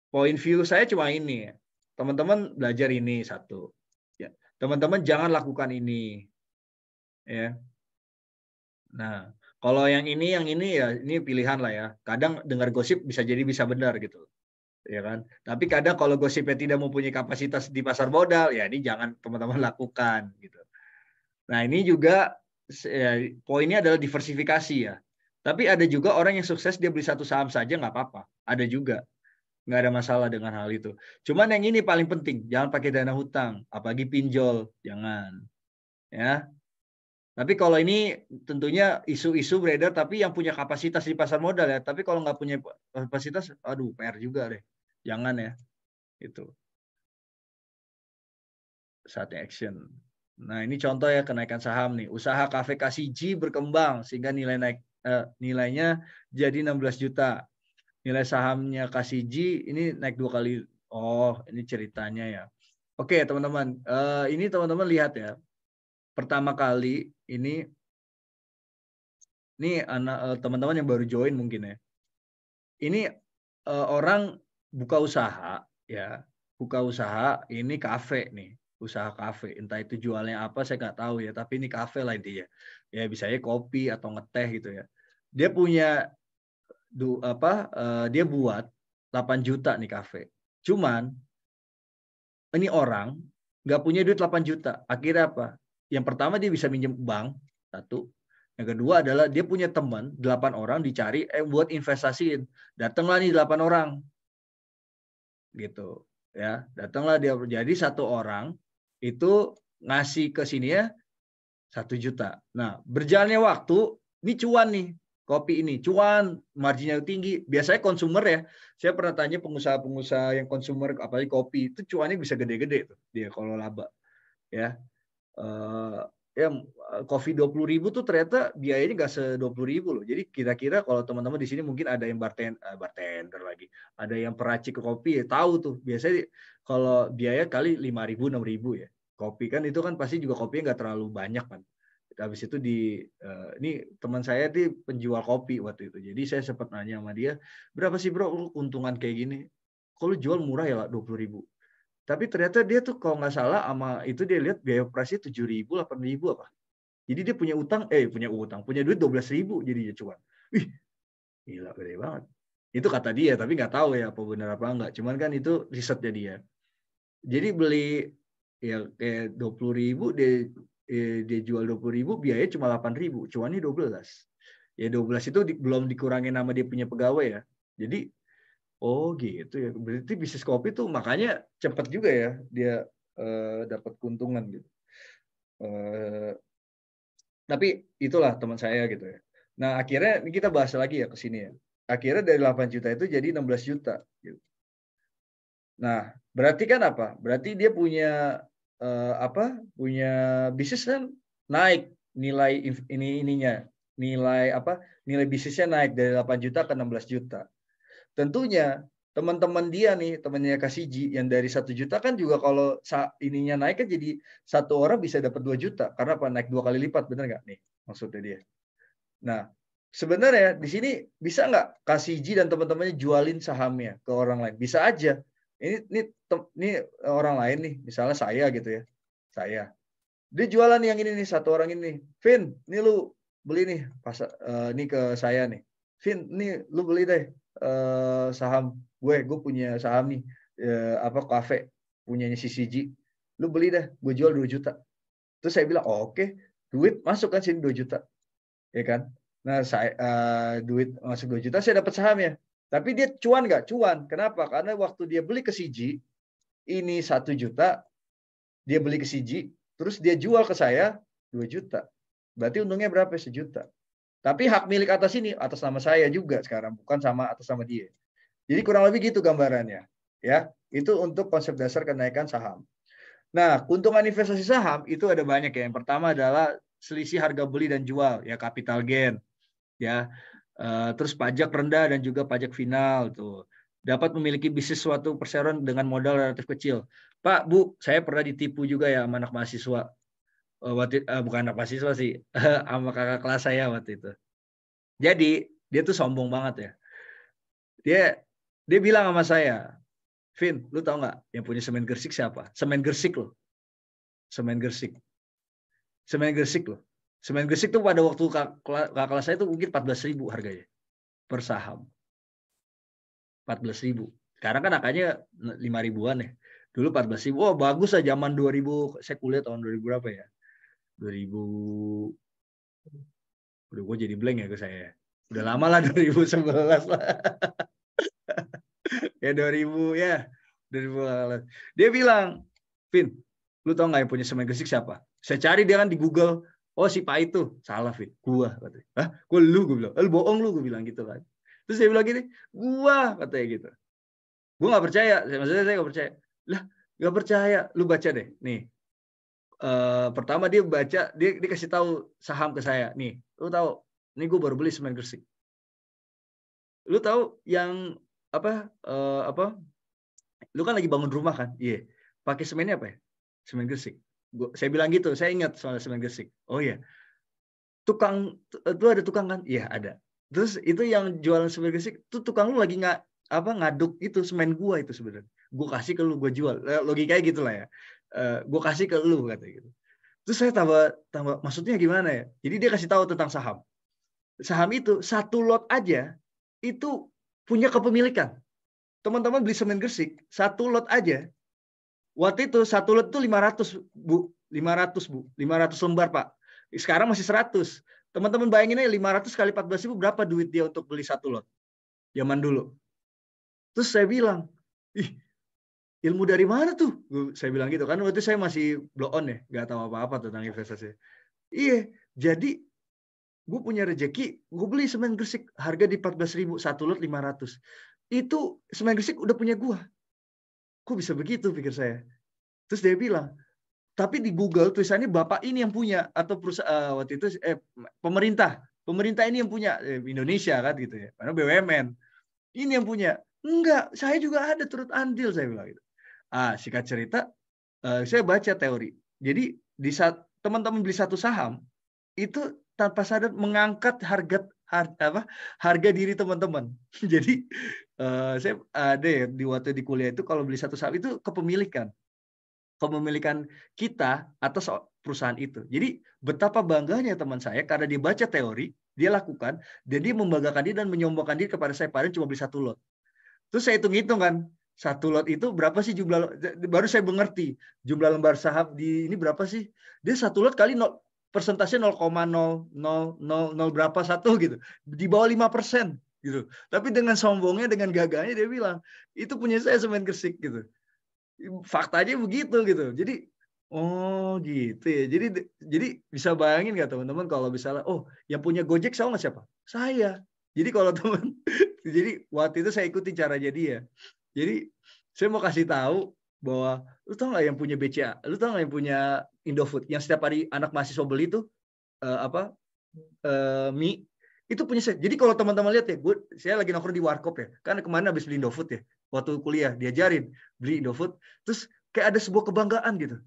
point view saya cuma ini. Teman-teman belajar ini satu. Ya, teman-teman jangan lakukan ini. Ya. Nah, kalau yang ini ya ini pilihan lah ya. Kadang dengar gosip bisa jadi bisa benar gitu. Ya kan? Tapi kadang kalau gosipnya tidak mempunyai kapasitas di pasar modal, ya ini jangan teman-teman lakukan gitu. Nah, ini juga ya, poinnya adalah diversifikasi ya. Tapi ada juga orang yang sukses dia beli satu saham saja nggak apa-apa. Ada juga. Nggak ada masalah dengan hal itu. Cuman yang ini paling penting, jangan pakai dana hutang, apalagi pinjol, jangan. Ya. Tapi kalau ini tentunya isu-isu beredar, tapi yang punya kapasitas di pasar modal ya. Tapi kalau nggak punya kapasitas, aduh PR juga deh. Jangan ya. Itu saatnya action. Nah ini contoh ya kenaikan saham nih. Usaha kafe KCG berkembang sehingga nilainya jadi 16 juta. Nilai sahamnya KCG ini naik 2 kali. Oh ini ceritanya ya. Oke teman-teman. Ini teman-teman lihat ya. Pertama kali ini anak teman-teman yang baru join mungkin ya. Ini orang buka usaha ya, buka usaha ini kafe nih, usaha kafe. Entah itu jualnya apa saya nggak tahu ya, tapi ini kafe lah intinya. Ya bisanya kopi atau ngeteh gitu ya. Dia punya dia buat 8 juta nih kafe. Cuman ini orang nggak punya duit 8 juta. Akhirnya apa? Yang pertama dia bisa minjem bank, satu. Yang kedua adalah dia punya teman 8 orang dicari buat investasiin. Datanglah nih 8 orang. Gitu. Ya, datanglah dia. Jadi satu orang itu ngasih ke sini ya 1 juta. Nah, berjalannya waktu ini cuan nih. kopi ini cuan, marginnya tinggi. Biasanya konsumer ya, saya pernah tanya pengusaha-pengusaha yang konsumer, apalagi kopi, itu cuannya bisa gede-gede tuh dia kalau laba. Ya, ya kopi 20.000 tuh ternyata biayanya nggak se-20.000 loh. Jadi kira-kira kalau teman-teman di sini mungkin ada yang bartender lagi, ada yang peracik kopi, ya tahu tuh. Biasanya kalau biaya kali 5.000, 6.000 ya. Kopi kan itu kan pasti juga kopinya nggak terlalu banyak kan. Habis itu ini teman saya tuh penjual kopi waktu itu. Jadi saya sempat nanya sama dia, berapa sih bro keuntungan kayak gini? Kalau jual murah ya 20.000. Tapi ternyata dia tuh kalau nggak salah sama itu dia lihat biaya operasi 7.000, 8.000 apa. Jadi dia punya duit 12.000 jadinya cuan. Wih, gila gede banget. Itu kata dia, tapi nggak tahu ya apa benar apa enggak. Cuman kan itu risetnya dia. Jadi beli ya kayak 20.000 dia jual 20.000, biaya cuma 8.000, cuannya 12. Ya 12 itu belum dikurangin nama dia punya pegawai ya. Jadi oh gitu ya. Berarti bisnis kopi tuh makanya cepat juga ya dia dapat keuntungan gitu. Tapi itulah teman saya gitu ya. Nah akhirnya ini kita bahas lagi ya ke sini ya. Akhirnya dari 8 juta itu jadi 16 juta. Gitu. Nah berarti kan apa? Berarti dia punya punya bisnis kan naik nilai nilai bisnisnya naik dari 8 juta ke 16 juta. Tentunya teman-teman dia nih, temannya Kasiji yang dari 1 juta kan juga kalau ininya naik kan jadi satu orang bisa dapat 2 juta karena apa? Naik 2 kali lipat, benar nggak nih maksudnya dia? Nah, sebenarnya di sini bisa nggak Kasiji dan teman-temannya jualin sahamnya ke orang lain? Bisa aja. Ini orang lain nih, misalnya saya gitu ya. Saya. Dia jualan yang ini nih, satu orang ini. Vin, ini lu beli nih ini ke saya nih. Vin, ini lu beli deh saham gue punya saham nih kafe punyanya si Siji. Lu beli deh, gue jual 2 juta. Terus saya bilang, oh, oke, duit masuk kan sini 2 juta. Ya kan? Nah, duit masuk 2 juta, saya dapat sahamnya. Tapi dia cuan nggak? Cuan. Kenapa? Karena waktu dia beli ke Siji, ini 1 juta, dia beli ke Siji, terus dia jual ke saya 2 juta. Berarti untungnya berapa? 1 juta. Tapi hak milik atas ini atas nama saya juga sekarang, bukan sama atas nama dia. Jadi kurang lebih gitu gambarannya. Ya, itu untuk konsep dasar kenaikan saham. Nah, keuntungan investasi saham itu ada banyak ya. Yang pertama adalah selisih harga beli dan jual, ya capital gain. Ya, terus pajak rendah dan juga pajak final tuh. Dapat memiliki bisnis suatu perseroan dengan modal relatif kecil. Pak, Bu, saya pernah ditipu juga ya sama anak mahasiswa. Bukan anak mahasiswa sih, sama kakak kelas saya waktu itu. Jadi dia tuh sombong banget ya. Dia bilang sama saya, Vin, lu tahu nggak yang punya semen Gersik siapa? Semen Gersik loh. Semen Gersik loh. Semen Gersik tuh pada waktu kakak kelas saya tuh mungkin 14.000 harganya per saham. 14.000. Sekarang kan angkanya 5.000-an ya. Dulu 14.000. Oh, bagus lah zaman 2000. Saya kuliah tahun 2000 berapa ya? 2000. Udah gue jadi blank ya ke saya. Udah lama lah 2011 lah. Ya 2000 ya. 2011. Dia bilang, Vin, lu tau nggak yang punya semen Gresik siapa? Saya cari dia kan di Google. Oh si Pak itu. Salah Vin. Gua katanya. Hah? Gua lu gue bilang. Lu bohong lu gue bilang gitu kan. Terus dia bilang gini, gua katanya gitu. Gue nggak percaya, maksudnya saya nggak percaya. Lah, nggak percaya, lu baca deh. Nih, pertama dia baca, dia kasih tahu saham ke saya. Nih, lu tahu, ini gue baru beli semen Gresik. Lu tahu yang lu kan lagi bangun rumah kan? Iya. Pakai semennya apa ya? Semen Gresik. Saya bilang gitu, saya ingat soal semen Gresik. Oh iya. Itu ada tukang kan? Iya, ada. Terus itu yang jualan semen Gresik, tuh tukang lu lagi ngaduk itu semen gua itu sebenarnya. Gua kasih ke lu, gua jual. Logikanya gitulah ya. Gua kasih ke lu katanya gitu. Terus saya tambah maksudnya gimana ya? Jadi dia kasih tahu tentang saham. Saham itu satu lot aja itu punya kepemilikan. Teman-teman beli semen Gresik, satu lot aja. Waktu itu satu lot itu 500, Bu. 500, Bu. 500 lembar, Pak. Sekarang masih 100. Teman-teman bayangin aja 500 kali 14.000 berapa duit dia untuk beli satu lot. Zaman dulu. Terus saya bilang, ih, ilmu dari mana tuh? Saya bilang gitu kan, waktu itu saya masih blow on ya, nggak tahu apa-apa tentang investasi. Iya, jadi gue punya rezeki, gue beli semen Gresik harga di 14.000, 1 lot 500. Itu semen Gresik udah punya gue. Kok bisa begitu, pikir saya. Terus dia bilang, tapi di Google tulisannya bapak ini yang punya, atau perusahaan waktu itu pemerintah ini yang punya, Indonesia kan gitu ya, karena BUMN ini yang punya. Enggak, saya juga ada turut andil, saya bilang gitu. Singkat cerita, saya baca teori. Jadi di saat teman-teman beli satu saham, itu tanpa sadar mengangkat harga diri teman-teman. Jadi saya ada ya di waktu di kuliah itu, kalau beli satu saham itu kepemilikan kita atas perusahaan itu. Jadi betapa bangganya teman saya karena dia baca teori, dia lakukan, dan dia membanggakan diri dan menyombongkan diri kepada saya, padahal cuma beli 1 lot. Terus saya hitung-hitung kan, 1 lot itu berapa sih jumlah, baru saya mengerti jumlah lembar saham di ini berapa sih. Dia 1 lot kali persentase 0,0000 berapa satu gitu, di bawah 5% gitu. Tapi dengan sombongnya, dengan gagahnya dia bilang, itu punya saya semen Gresik gitu. Faktanya begitu gitu. Jadi oh gitu ya. Jadi bisa bayangin nggak teman-teman kalau misalnya, oh yang punya Gojek tahu nggak siapa? Saya. Jadi kalau teman, jadi waktu itu saya ikuti caranya dia. Jadi saya mau kasih tahu bahwa lu tau nggak yang punya BCA, lu tau nggak yang punya Indofood, yang setiap hari anak mahasiswa beli tuh mie itu punya saya. Jadi kalau teman-teman lihat ya, saya lagi nongkrong di warkop ya, kan kemarin habis beli Indofood ya, waktu kuliah diajarin beli Indofood, terus kayak ada sebuah kebanggaan gitu.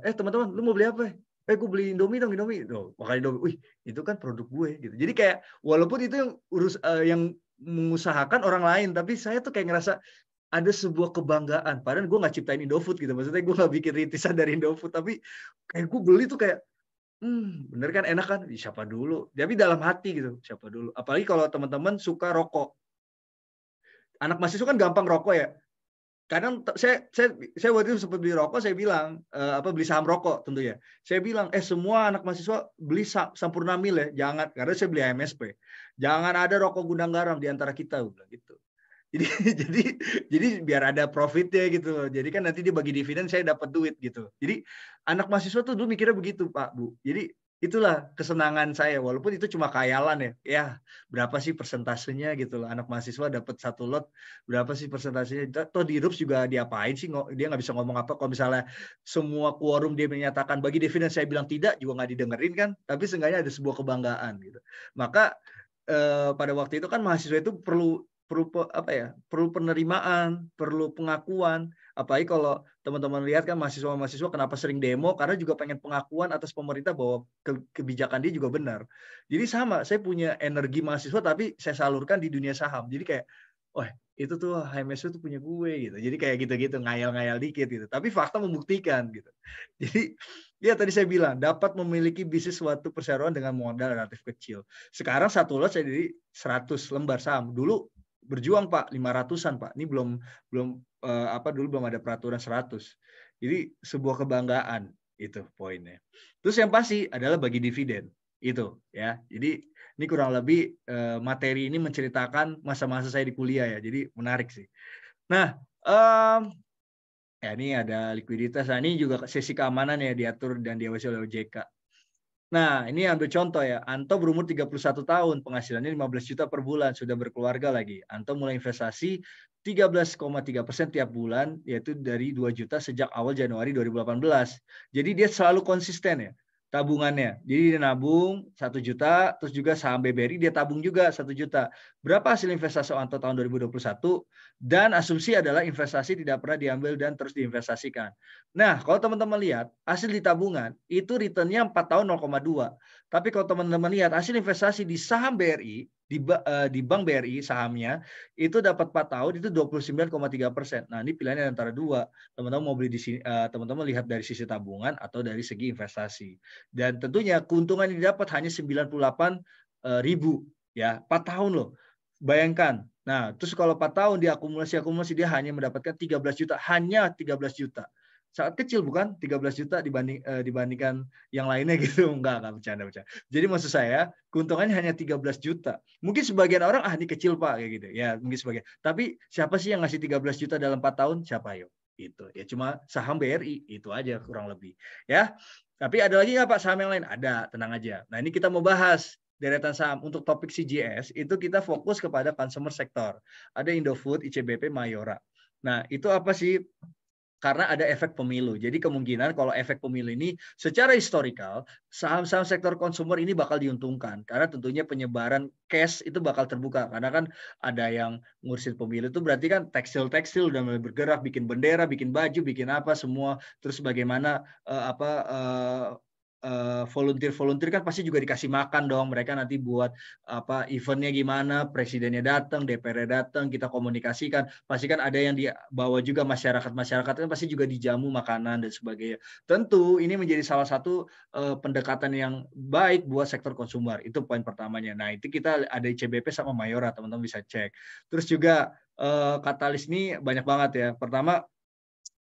Teman-teman, lu mau beli apa? Gue beli Indomie dong, Indomie. Makan Indomie. Wih, itu kan produk gue gitu. Jadi kayak walaupun itu yang yang mengusahakan orang lain, tapi saya tuh kayak ngerasa ada sebuah kebanggaan. Padahal gue nggak ciptain Indofood gitu. Maksudnya gue nggak bikin rintisan dari Indofood, tapi kayak gue beli tuh kayak bener kan, enak kan? Siapa dulu? Tapi dalam hati gitu, siapa dulu? Apalagi kalau teman-teman suka rokok. Anak mahasiswa kan gampang rokok ya. Kadang saya waktu itu sempat beli rokok, saya bilang beli saham rokok tentu ya. Saya bilang, semua anak mahasiswa beli Sampurna Mil ya, jangan, karena saya beli MSP. Jangan ada rokok gudang garam di antara kita, gitu. Jadi jadi biar ada profitnya gitu. Jadi kan nanti dia bagi dividen, saya dapat duit gitu. Jadi anak mahasiswa tuh dulu mikirnya begitu, Pak, Bu. Jadi itulah kesenangan saya, walaupun itu cuma khayalan ya. Ya, berapa sih persentasenya gitu loh. Anak mahasiswa dapat 1 lot, berapa sih persentasenya? Toh di RUPS juga diapain sih? Dia nggak bisa ngomong apa. Kalau misalnya semua quorum dia menyatakan bagi dividen, saya bilang tidak, juga nggak didengerin kan. Tapi seenggaknya ada sebuah kebanggaan gitu. Maka pada waktu itu kan mahasiswa itu perlu penerimaan, perlu pengakuan. Apalagi kalau teman-teman lihat kan mahasiswa kenapa sering demo, karena juga pengen pengakuan atas pemerintah bahwa kebijakan dia juga benar. Jadi sama, saya punya energi mahasiswa tapi saya salurkan di dunia saham. Jadi kayak, wah itu tuh HMSU tuh punya gue gitu. Jadi kayak gitu-gitu, ngayal-ngayal dikit gitu. Tapi fakta membuktikan gitu. Jadi ya tadi saya bilang, dapat memiliki bisnis suatu perseroan dengan modal relatif kecil. Sekarang 1 lot saya jadi 100 lembar saham. Dulu berjuang Pak, 500-an Pak. Ini belum dulu belum ada peraturan 100. Jadi sebuah kebanggaan itu poinnya. Terus yang pasti adalah bagi dividen itu ya. Jadi ini kurang lebih materi ini menceritakan masa-masa saya di kuliah ya. Jadi menarik sih. Nah, ya ini ada likuiditas. Nah, ini juga sesi keamanan ya, diatur dan diawasi oleh OJK. Nah, ini ambil contoh ya. Anto berumur 31 tahun, penghasilannya 15 juta per bulan, sudah berkeluarga lagi. Anto mulai investasi 13,3% tiap bulan, yaitu dari 2 juta sejak awal Januari 2018. Jadi dia selalu konsisten ya tabungannya. Jadi dia nabung 1 juta, terus juga saham BBRI dia tabung juga 1 juta. Berapa hasil investasi Anto tahun 2021? Dan asumsi adalah investasi tidak pernah diambil dan terus diinvestasikan. Nah, kalau teman-teman lihat hasil di tabungan itu returnnya 4 tahun 0,2. Tapi kalau teman-teman lihat hasil investasi di saham BRI, di Bank BRI sahamnya itu dapat 4 tahun itu 29,3%. Nah, ini pilihannya antara dua. Teman-teman mau beli di sini, teman-teman lihat dari sisi tabungan atau dari segi investasi. Dan tentunya keuntungan yang didapat hanya 98.000 ya, 4 tahun loh. Bayangkan. Nah, terus kalau 4 tahun diakumulasi dia hanya mendapatkan 13 juta, hanya 13 juta. Sangat kecil bukan? 13 juta dibandingkan yang lainnya gitu. Enggak bercanda. Jadi maksud saya, keuntungannya hanya 13 juta. Mungkin sebagian orang, ini kecil Pak, kayak gitu. Ya, mungkin sebagian. Tapi siapa sih yang ngasih 13 juta dalam 4 tahun? Siapa ayo? Itu. Ya cuma saham BRI, itu aja kurang lebih. Ya. Tapi ada lagi nggak Pak saham yang lain? Ada, tenang aja. Nah, ini kita mau bahas deretan saham. Untuk topik CGS itu kita fokus kepada consumer sector. Ada Indofood, ICBP, Mayora. Nah, itu apa sih? Karena ada efek pemilu. Jadi kemungkinan kalau efek pemilu ini secara historikal, saham-saham sektor konsumer ini bakal diuntungkan. Karena tentunya penyebaran cash itu bakal terbuka. Karena kan ada yang ngurusin pemilu itu berarti kan tekstil-tekstil udah mulai bergerak, bikin bendera, bikin baju, bikin apa semua. Terus bagaimana volunteer kan pasti juga dikasih makan dong. Mereka nanti buat apa eventnya gimana, presidennya datang, DPR datang, kita komunikasikan. Pasti kan ada yang dibawa juga masyarakat kan pasti juga dijamu makanan dan sebagainya. Tentu ini menjadi salah satu pendekatan yang baik buat sektor konsumer. Itu poin pertamanya. Nah, itu kita ada ICBP sama Mayora, teman-teman bisa cek. Terus juga katalis ini banyak banget ya. Pertama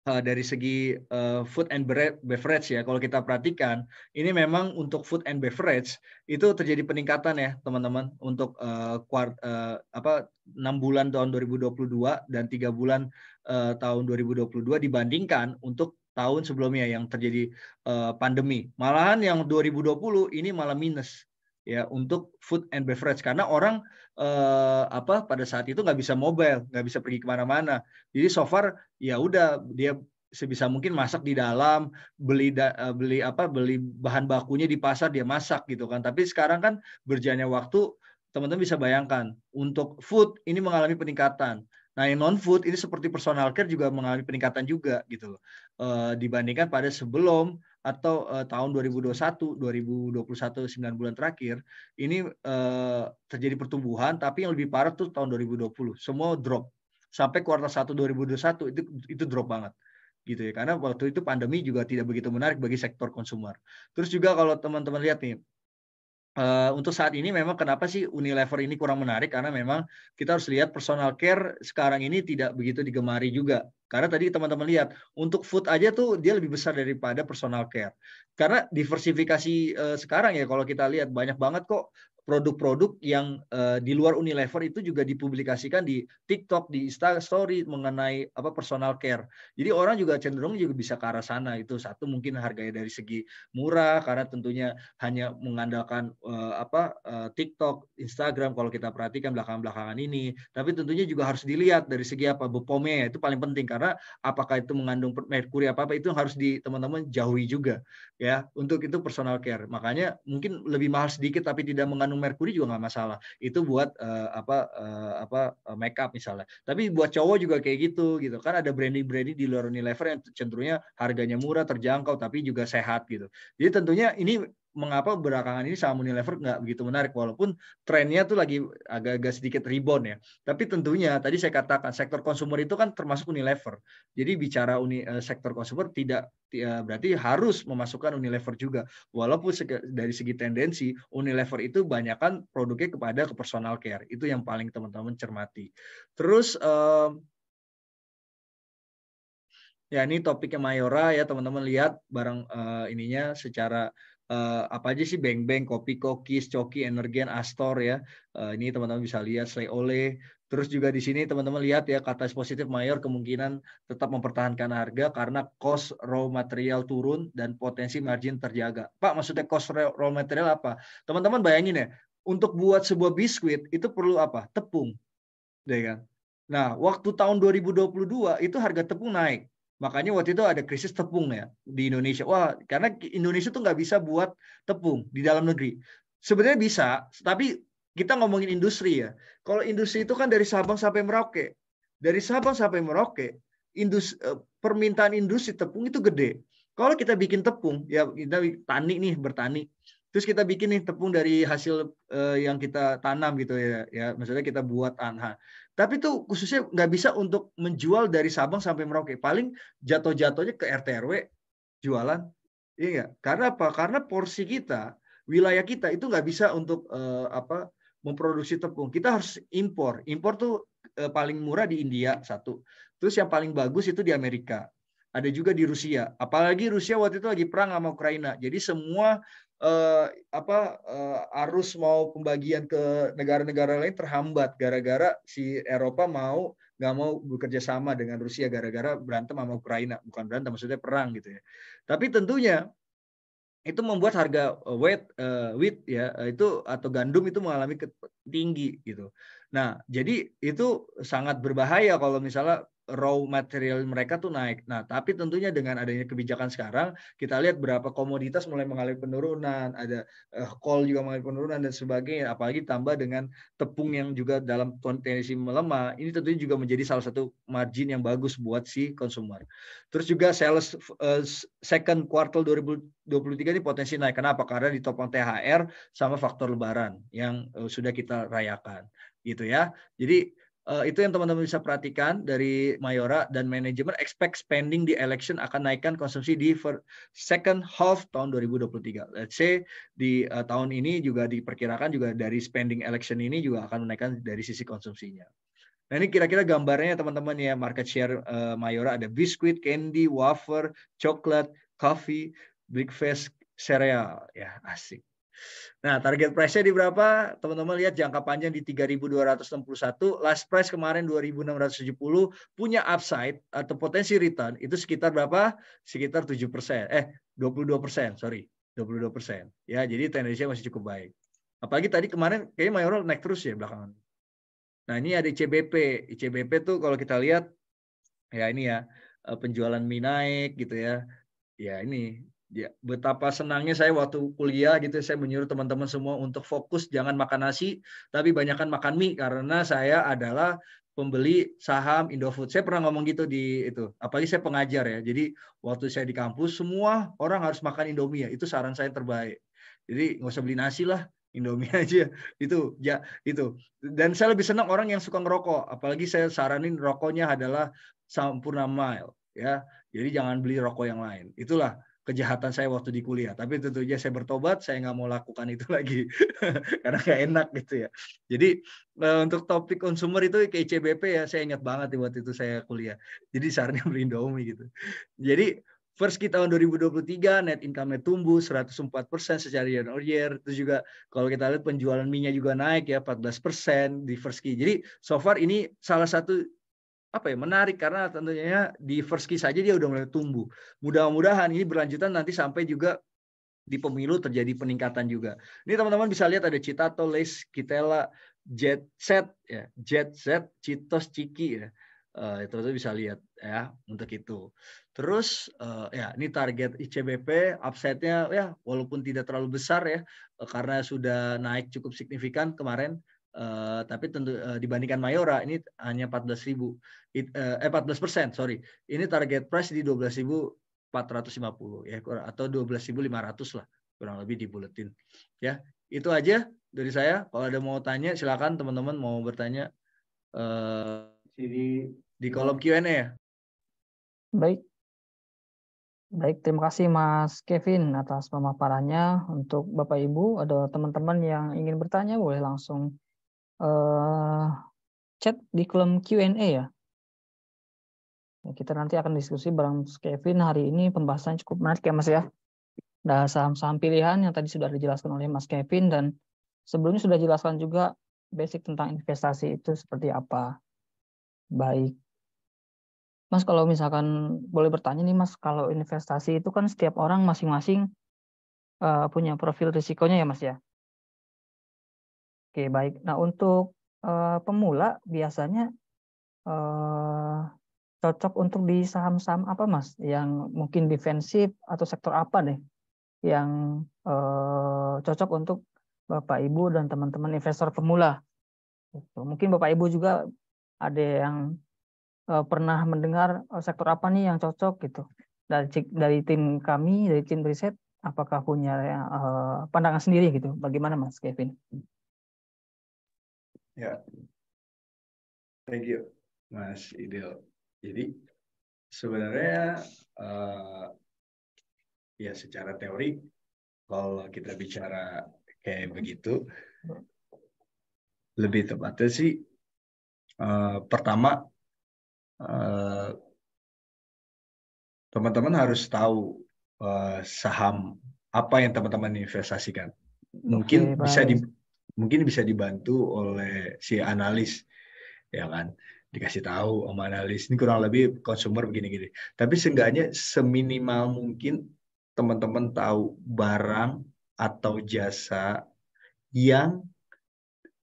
dari segi food and beverage ya, kalau kita perhatikan ini memang untuk food and beverage itu terjadi peningkatan ya teman-teman untuk 6 bulan tahun 2022 dan 3 bulan tahun 2022 dibandingkan untuk tahun sebelumnya yang terjadi pandemi. Malahan yang 2020 ini malah minus ya untuk food and beverage karena orang pada saat itu nggak bisa mobile, nggak bisa pergi kemana-mana. Jadi so far ya udah dia sebisa mungkin masak di dalam, beli bahan bakunya di pasar dia masak gitu kan. Tapi sekarang kan berjalannya waktu, teman-teman bisa bayangkan untuk food ini mengalami peningkatan. Nah, yang non food ini seperti personal care juga mengalami peningkatan juga gitu loh. Dibandingkan pada sebelum atau tahun 2021, 2021 9 bulan terakhir ini terjadi pertumbuhan, tapi yang lebih parah tuh tahun 2020 semua drop sampai kuartal 1 2021 itu drop banget gitu ya, karena waktu itu pandemi juga tidak begitu menarik bagi sektor konsumer. Terus juga kalau teman-teman lihat nih, untuk saat ini memang kenapa sih Unilever ini kurang menarik, karena memang kita harus lihat personal care sekarang ini tidak begitu digemari juga. Karena tadi teman-teman lihat, untuk food aja tuh dia lebih besar daripada personal care. Karena diversifikasi sekarang ya kalau kita lihat banyak banget kok produk-produk yang di luar Unilever itu juga dipublikasikan di TikTok, di Instastory mengenai personal care. Jadi orang juga cenderung juga bisa ke arah sana. Itu satu, mungkin harganya dari segi murah karena tentunya hanya mengandalkan TikTok, Instagram kalau kita perhatikan belakangan-belakangan ini. Tapi tentunya juga harus dilihat dari segi BPOM-nya, itu paling penting karena apakah itu mengandung merkuri apa itu harus teman-teman jauhi juga ya. Untuk itu personal care. Makanya mungkin lebih mahal sedikit tapi tidak mengandung merkuri juga nggak masalah. Itu buat make up misalnya. Tapi buat cowok juga kayak gitu kan ada branding di luar Unilever yang cenderungnya harganya murah, terjangkau tapi juga sehat gitu. Jadi tentunya ini mengapa belakangan ini saham Unilever nggak begitu menarik walaupun trennya tuh lagi agak-agak sedikit rebound ya. Tapi tentunya tadi saya katakan sektor konsumer itu kan termasuk Unilever. Jadi bicara sektor konsumer tidak berarti harus memasukkan Unilever juga. Walaupun dari segi tendensi Unilever itu banyakkan produknya kepada ke personal care. Itu yang paling teman-teman cermati. Terus ya ini topiknya Mayora ya teman-teman lihat barang ininya secara apa aja sih Beng-Beng, Kopi Kokis, Coki, Energen, Astor ya. Ini teman-teman bisa lihat Slay Ole. Terus juga di sini teman-teman lihat ya kata positif Mayor kemungkinan tetap mempertahankan harga karena cost raw material turun dan potensi margin terjaga. Pak, maksudnya cost raw material apa? Teman-teman bayangin ya, untuk buat sebuah biskuit itu perlu apa? Tepung. Ya kan? Nah, waktu tahun 2022 itu harga tepung naik. Makanya waktu itu ada krisis tepung ya di Indonesia. Wah, karena Indonesia tuh nggak bisa buat tepung di dalam negeri. Sebenarnya bisa, tapi kita ngomongin industri ya. Kalau industri itu kan dari Sabang sampai Merauke. Dari Sabang sampai Merauke, permintaan industri tepung itu gede. Kalau kita bikin tepung, ya kita bertani. Terus kita bikin nih tepung dari hasil yang kita tanam gitu ya. Maksudnya kita buat tanah. Tapi itu khususnya nggak bisa untuk menjual dari Sabang sampai Merauke. Paling jatuh-jatuhnya ke RT RW jualan. Iya nggak? Karena apa? Karena porsi kita, wilayah kita itu nggak bisa untuk memproduksi tepung. Kita harus impor. Impor tuh paling murah di India satu. Terus yang paling bagus itu di Amerika. Ada juga di Rusia. Apalagi Rusia waktu itu lagi perang sama Ukraina. Jadi semua arus mau pembagian ke negara-negara lain terhambat gara-gara si Eropa nggak mau bekerja sama dengan Rusia gara-gara berantem sama Ukraina. Bukan berantem, maksudnya perang gitu ya. Tapi tentunya itu membuat harga wheat ya itu atau gandum itu mengalami tinggi gitu. Nah, jadi itu sangat berbahaya kalau misalnya raw material mereka tuh naik. Nah, tapi tentunya dengan adanya kebijakan sekarang, kita lihat berapa komoditas mulai mengalami penurunan, ada kol juga mengalami penurunan dan sebagainya. Apalagi tambah dengan tepung yang juga dalam potensi melemah, ini tentunya juga menjadi salah satu margin yang bagus buat si konsumer. Terus juga sales second quarter 2023 ini potensi naik. Kenapa? Karena ditopang THR sama faktor lebaran yang sudah kita rayakan. Gitu ya. Jadi itu yang teman-teman bisa perhatikan dari Mayora, dan manajemen expect spending di election akan naikkan konsumsi di second half tahun 2023. Let's say di tahun ini juga diperkirakan juga dari spending election ini juga akan menaikkan dari sisi konsumsinya. Nah ini kira-kira gambarnya teman-teman ya, market share Mayora ada biskuit, candy, wafer, coklat, coffee, breakfast, cereal. Ya asik. Nah, target price-nya di berapa? Teman-teman lihat jangka panjang di 3.261, last price kemarin 2.670, punya upside atau potensi return itu sekitar berapa? Sekitar 7%. 22%, sorry. 22%. Ya, jadi tendensinya masih cukup baik. Apalagi tadi kemarin kayaknya Mayora naik terus ya belakangan. Nah, ini ada ICBP. ICBP tuh kalau kita lihat ya ini ya, penjualan mie naik gitu ya. Ya ini ya, betapa senangnya saya waktu kuliah gitu, saya menyuruh teman-teman semua untuk fokus jangan makan nasi tapi banyakkan makan mie, karena saya adalah pembeli saham Indofood. Saya pernah ngomong gitu di itu, apalagi saya pengajar ya, jadi waktu saya di kampus semua orang harus makan Indomie ya, itu saran saya terbaik. Jadi nggak usah beli nasi lah, Indomie aja. Itu ya itu. Dan saya lebih senang orang yang suka ngerokok, apalagi saya saranin rokoknya adalah Sampurna Mild ya. Jadi jangan beli rokok yang lain. Itulah kejahatan saya waktu di kuliah. Tapi tentunya saya bertobat, saya nggak mau lakukan itu lagi. Karena nggak enak gitu ya. Jadi untuk topik konsumer itu kayak ICBP ya, saya ingat banget waktu itu saya kuliah. Jadi sarannya beli Indomie gitu. Jadi first Q tahun 2023 net income-nya tumbuh 104% secara year on year. Terus juga kalau kita lihat penjualan minyak juga naik ya 14% di first Q. Jadi so far ini salah satu menarik karena tentunya di first Q saja dia udah mulai tumbuh. Mudah-mudahan ini berlanjutan nanti sampai juga di pemilu terjadi peningkatan juga. Ini teman-teman bisa lihat ada Citato, Lays, Kitela, Jetset, ya, Jetset, Citos, Ciki ya. Teman-teman bisa lihat ya untuk itu. Terus ya ini target ICBP upside-nya ya walaupun tidak terlalu besar ya karena sudah naik cukup signifikan kemarin. Tapi tentu dibandingkan Mayora ini hanya 14%, sorry. Ini target price di 12.450 ya atau 12.500 lah kurang lebih di buletin. Ya, itu aja dari saya. Kalau ada mau tanya silakan teman-teman mau bertanya di kolom Q&A ya. Baik. Baik, terima kasih Mas Kevin atas pemaparannya. Untuk Bapak Ibu, ada teman-teman yang ingin bertanya boleh langsung chat di kolom Q&A ya. Kita nanti akan diskusi bareng Mas Kevin. Hari ini pembahasan cukup menarik ya Mas ya. Ada saham-saham pilihan yang tadi sudah dijelaskan oleh Mas Kevin, dan sebelumnya sudah dijelaskan juga basic tentang investasi itu seperti apa. Baik. Mas, kalau misalkan boleh bertanya nih Mas, kalau investasi itu kan setiap orang masing-masing punya profil risikonya ya Mas ya. Oke, baik. Nah, untuk pemula biasanya cocok untuk di saham-saham apa Mas? Yang mungkin defensif atau sektor apa deh yang cocok untuk Bapak Ibu dan teman-teman investor pemula? Mungkin Bapak Ibu juga ada yang pernah mendengar sektor apa nih yang cocok gitu. Dari tim kami, dari tim riset, apakah punya pandangan sendiri gitu? Bagaimana Mas Kevin? Ya, thank you Mas Idil. Jadi sebenarnya ya secara teori kalau kita bicara kayak begitu lebih tepatnya sih pertama teman-teman harus tahu saham apa yang teman-teman investasikan. Mungkin bisa dibantu oleh si analis, ya kan? Dikasih tahu sama analis ini kurang lebih konsumer begini-gini. Tapi seenggaknya seminimal mungkin teman-teman tahu barang atau jasa yang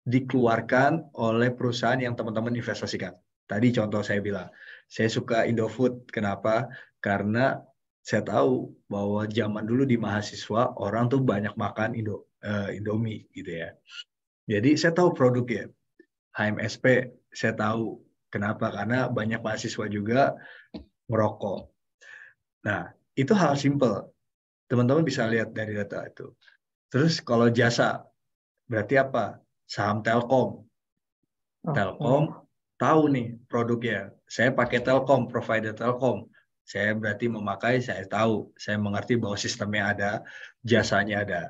dikeluarkan oleh perusahaan yang teman-teman investasikan. Tadi contoh saya bilang, saya suka Indofood. Kenapa? Karena saya tahu bahwa zaman dulu di mahasiswa orang tuh banyak makan Indomie gitu ya. Jadi saya tahu produknya. HMSP saya tahu. Kenapa? Karena banyak mahasiswa juga merokok. Nah, itu hal simple. Teman-teman bisa lihat dari data itu. Terus kalau jasa, berarti apa? Saham Telkom. Telkom Oke. tahu nih produknya. Saya pakai Telkom, provider Telkom. Saya berarti memakai, saya tahu. Saya mengerti bahwa sistemnya ada, jasanya ada.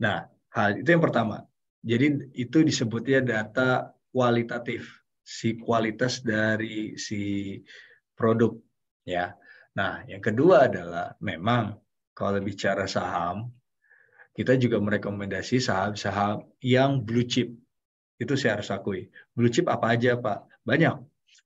Nah, hal itu yang pertama. Jadi itu disebutnya data kualitatif, si kualitas dari si produk, ya. Nah, yang kedua adalah memang kalau bicara saham, kita juga merekomendasi saham-saham yang blue chip. Itu saya harus akui. Blue chip apa aja, Pak? Banyak.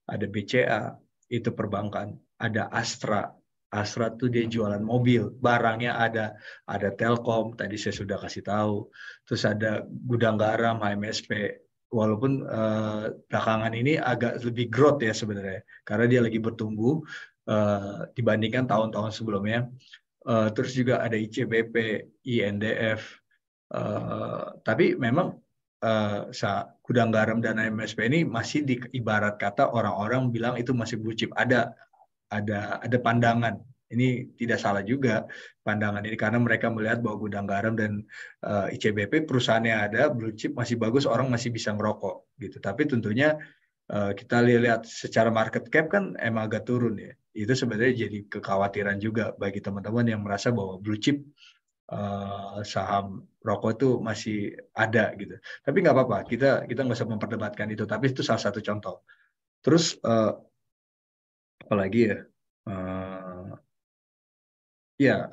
Ada BCA, itu perbankan. Ada Astra. Astra tuh dia jualan mobil. Barangnya ada Telkom, tadi saya sudah kasih tahu. Terus ada Gudang Garam, HMSP. Walaupun belakangan ini agak lebih growth ya sebenarnya. Karena dia lagi bertumbuh dibandingkan tahun-tahun sebelumnya. Terus juga ada ICBP, INDF. Tapi memang Gudang Garam dan MSP ini masih ibarat kata orang-orang bilang itu masih blue chip. Ada pandangan. Ini tidak salah juga pandangan ini karena mereka melihat bahwa Gudang Garam dan ICBP perusahaannya ada blue chip masih bagus, orang masih bisa ngerokok gitu. Tapi tentunya kita lihat secara market cap kan emang agak turun ya. Itu sebenarnya jadi kekhawatiran juga bagi teman-teman yang merasa bahwa blue chip saham rokok itu masih ada gitu. Tapi nggak apa-apa, kita nggak usah memperdebatkan itu. Tapi itu salah satu contoh. Terus apalagi ya,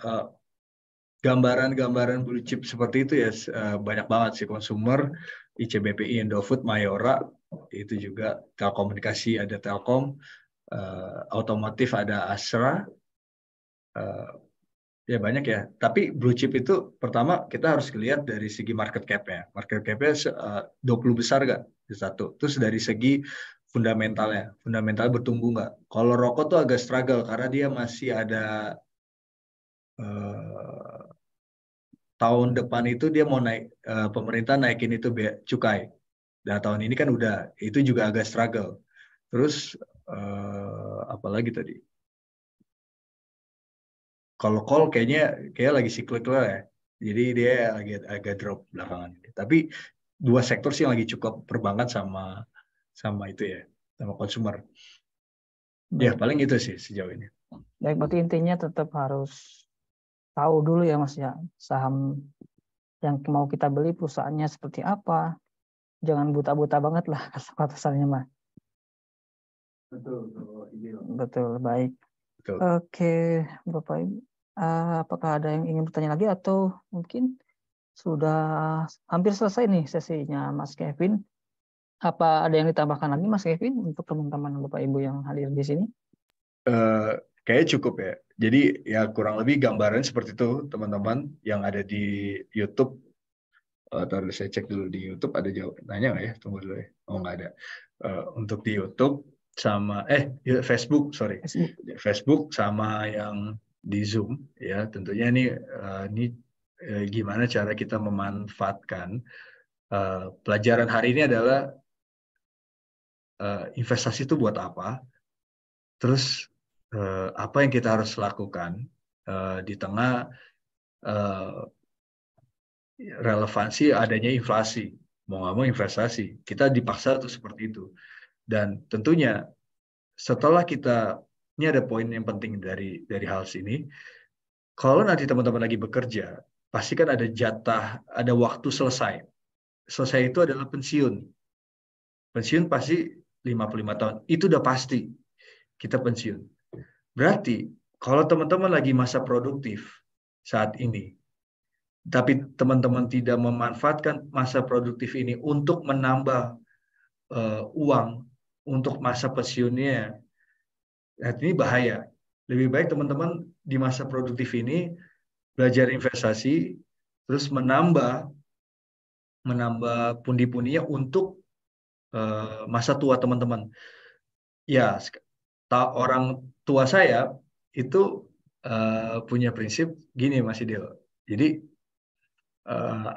gambaran-gambaran blue chip seperti itu ya banyak banget sih. Consumer, ICBPI, Indofood, Mayora, itu juga telekomunikasi ada Telkom, otomotif ada Astra. Ya banyak ya. Tapi blue chip itu pertama kita harus lihat dari segi market cap-nya. Market cap-nya 20 besar nggak? Itu satu. Terus dari segi fundamentalnya. Fundamental bertumbuh nggak? Kalau rokok tuh agak struggle karena dia masih ada tahun depan itu dia mau naik, pemerintah naikin itu cukai. Dan tahun ini kan udah, itu juga agak struggle. Terus apalagi tadi? Kalau call kayak lagi cyclic lah ya. Jadi dia agak drop belakangan ini. Tapi dua sektor sih yang lagi cukup, perbankan sama itu ya, sama consumer. Ya Baik. paling itu sih sejauh ini. Baik, berarti intinya tetap harus tahu dulu ya Mas ya, saham yang mau kita beli perusahaannya seperti apa. Jangan buta-buta banget lah kata-katanya Mas. Betul. Betul, baik. Betul. Oke, Bapak Ibu. Apakah ada yang ingin bertanya lagi atau mungkin sudah hampir selesai nih sesinya Mas Kevin? Apa ada yang ditambahkan lagi Mas Kevin untuk teman-teman Bapak Ibu yang hadir di sini? Kayaknya cukup ya. Jadi ya kurang lebih gambaran seperti itu teman-teman yang ada di YouTube. Taruh saya cek dulu di YouTube ada jawab nanya nggak ya? Tunggu dulu ya. Oh nggak ada. Untuk di YouTube sama Facebook, sorry, Facebook. Facebook sama yang di Zoom ya. Tentunya ini gimana cara kita memanfaatkan pelajaran hari ini adalah investasi itu buat apa? Terus apa yang kita harus lakukan di tengah relevansi adanya inflasi. Mau nggak mau investasi. Kita dipaksa tuh seperti itu. Dan tentunya setelah ini ada poin yang penting dari hal ini. Kalau nanti teman-teman lagi bekerja, pasti kan ada jatah, ada waktu selesai. Selesai itu adalah pensiun. Pensiun pasti 55 tahun. Itu udah pasti kita pensiun. Berarti kalau teman-teman lagi masa produktif saat ini, tapi teman-teman tidak memanfaatkan masa produktif ini untuk menambah uang untuk masa pensiunnya, nah, ini bahaya. Lebih baik teman-teman di masa produktif ini belajar investasi, terus menambah pundi-pundinya untuk masa tua teman-teman. Ya, orang tua saya itu punya prinsip gini, Mas Idil. Jadi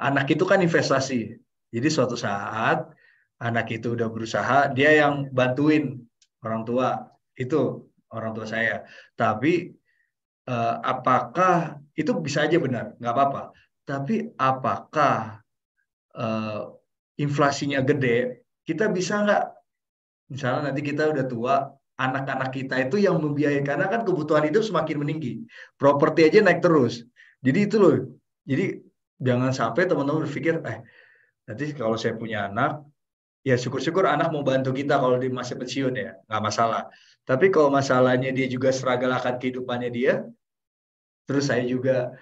anak itu kan investasi. Jadi suatu saat anak itu udah berusaha, dia yang bantuin orang tua. Itu orang tua saya. Tapi apakah itu bisa aja benar, nggak apa-apa. Tapi apakah eh, inflasinya gede, kita bisa nggak? Misalnya nanti kita udah tua, anak-anak kita itu yang membiayai, karena kan kebutuhan hidup semakin meninggi. Properti aja naik terus. Jadi itu loh. Jadi jangan sampai teman-teman berpikir, nanti kalau saya punya anak, ya syukur-syukur anak mau bantu kita kalau di masa pensiun ya, nggak masalah. Tapi kalau masalahnya dia juga struggle akan kehidupannya dia, terus saya juga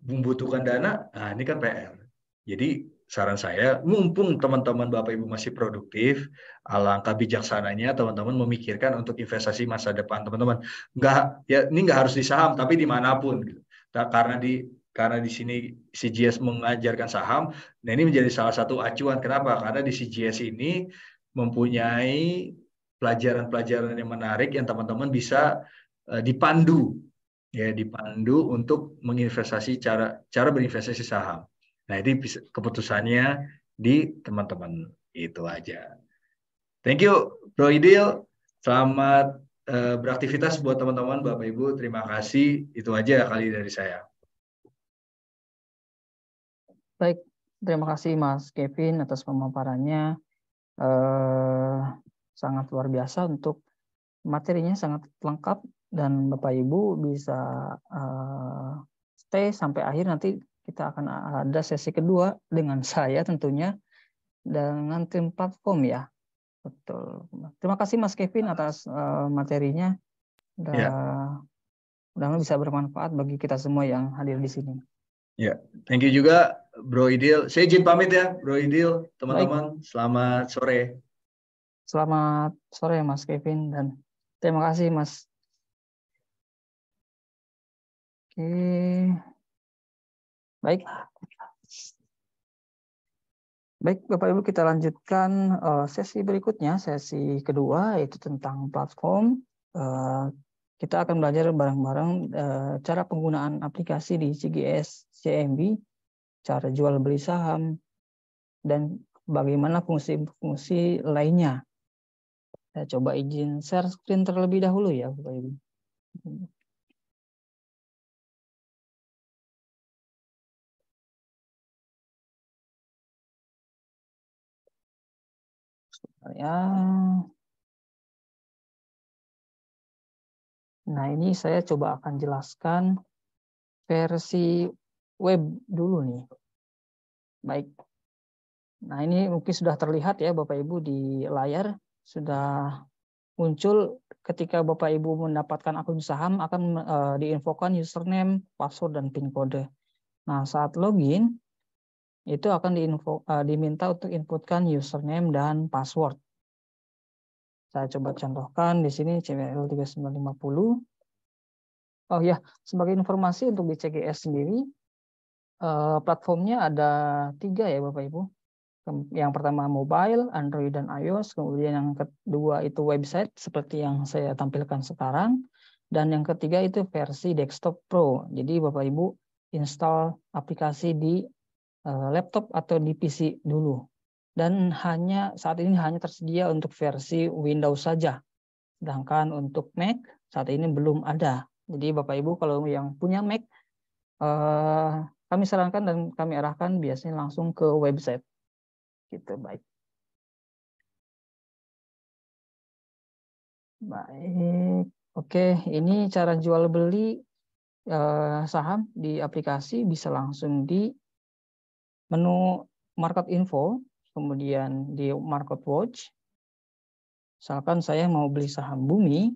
membutuhkan dana, nah ini kan PR. Jadi saran saya, mumpung teman-teman Bapak Ibu masih produktif, alangkah bijaksananya teman-teman memikirkan untuk investasi masa depan teman-teman. Nggak, ya ini nggak harus di saham, tapi dimanapun. Gitu. Nah, karena di sini CGS mengajarkan saham, nah ini menjadi salah satu acuan. Kenapa? Karena di CGS ini mempunyai pelajaran-pelajaran yang menarik yang teman-teman bisa dipandu, ya dipandu untuk menginvestasi cara berinvestasi saham. Nah, ini keputusannya di teman-teman. Itu aja. Thank you, Bro Idil. Selamat beraktivitas buat teman-teman, Bapak Ibu. Terima kasih. Itu aja kali dari saya. Baik, terima kasih Mas Kevin atas pemaparannya. Sangat luar biasa untuk materinya, sangat lengkap, dan Bapak Ibu bisa stay sampai akhir. Nanti kita akan ada sesi kedua dengan saya tentunya, dengan tim platform ya. Betul. Terima kasih Mas Kevin atas materinya. Ya. Mudah-mudahan bisa bermanfaat bagi kita semua yang hadir di sini. Ya, thank you juga Bro Idil. Saya izin pamit ya, Bro Idil, teman-teman. Selamat sore. Selamat sore Mas Kevin, dan terima kasih Mas. Oke. Baik. Baik, Bapak Ibu, kita lanjutkan sesi berikutnya, sesi kedua, yaitu tentang platform. Kita akan belajar bareng-bareng cara penggunaan aplikasi di CGS CIMB, cara jual beli saham, dan bagaimana fungsi-fungsi lainnya. Saya coba izin share screen terlebih dahulu ya, Bapak Ibu. Ya. Nah, ini saya coba akan jelaskan versi web dulu nih. Baik. Nah, ini mungkin sudah terlihat ya Bapak Ibu di layar, sudah muncul ketika Bapak Ibu mendapatkan akun saham akan diinfokan username, password, dan PIN kode. Nah, saat login itu akan diminta untuk inputkan username dan password. Saya coba contohkan di sini CWL3950. Oh ya, sebagai informasi untuk di CGS sendiri, platformnya ada 3 ya Bapak Ibu. Yang pertama mobile, Android, dan iOS. Kemudian yang kedua itu website seperti yang saya tampilkan sekarang. Dan yang ketiga itu versi desktop pro. Jadi Bapak Ibu install aplikasi di laptop atau di PC dulu. Dan saat ini hanya tersedia untuk versi Windows saja. Sedangkan untuk Mac saat ini belum ada. Jadi Bapak Ibu kalau yang punya Mac, kami sarankan dan kami arahkan biasanya langsung ke website. Gitu, baik. Baik. Oke, ini cara jual beli saham di aplikasi. Bisa langsung di menu market info, kemudian di market watch. Misalkan saya mau beli saham Bumi.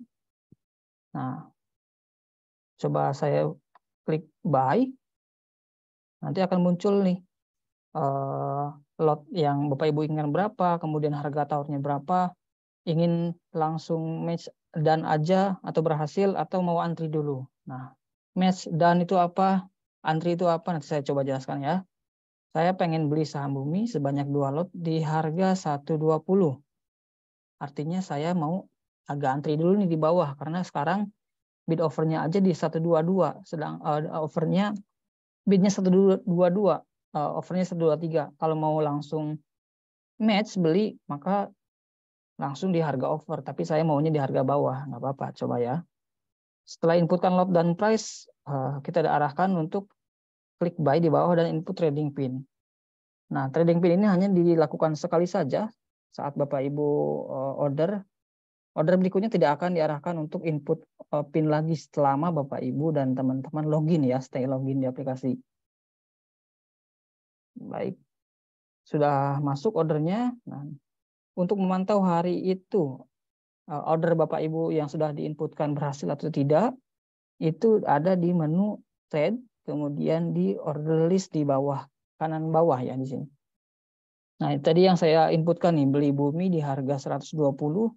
Nah, coba saya klik buy. Nanti akan muncul nih lot yang Bapak Ibu inginkan berapa, kemudian harga tawarnya berapa, ingin langsung match dan aja atau berhasil, atau mau antri dulu. Nah, match dan itu apa? Antri itu apa? Nanti saya coba jelaskan ya. Saya pengen beli saham Bumi sebanyak 2 lot di harga 120. Artinya saya mau agak antri dulu nih di bawah karena sekarang bid overnya aja di 122, sedang overnya bidnya 122, overnya 123. Kalau mau langsung match beli maka langsung di harga over, tapi saya maunya di harga bawah, nggak apa-apa, coba ya. Setelah inputkan lot dan price, kita arahkan untuk klik buy di bawah dan input trading pin. Nah, trading pin ini hanya dilakukan sekali saja saat Bapak Ibu order. Order berikutnya tidak akan diarahkan untuk input pin lagi selama Bapak Ibu dan teman-teman login ya, stay login di aplikasi. Baik, sudah masuk ordernya. Nah, untuk memantau hari itu order Bapak Ibu yang sudah diinputkan berhasil atau tidak, itu ada di menu trade, kemudian di order list di bawah, kanan bawah ya di sini. Nah, tadi yang saya inputkan nih, beli Bumi di harga 120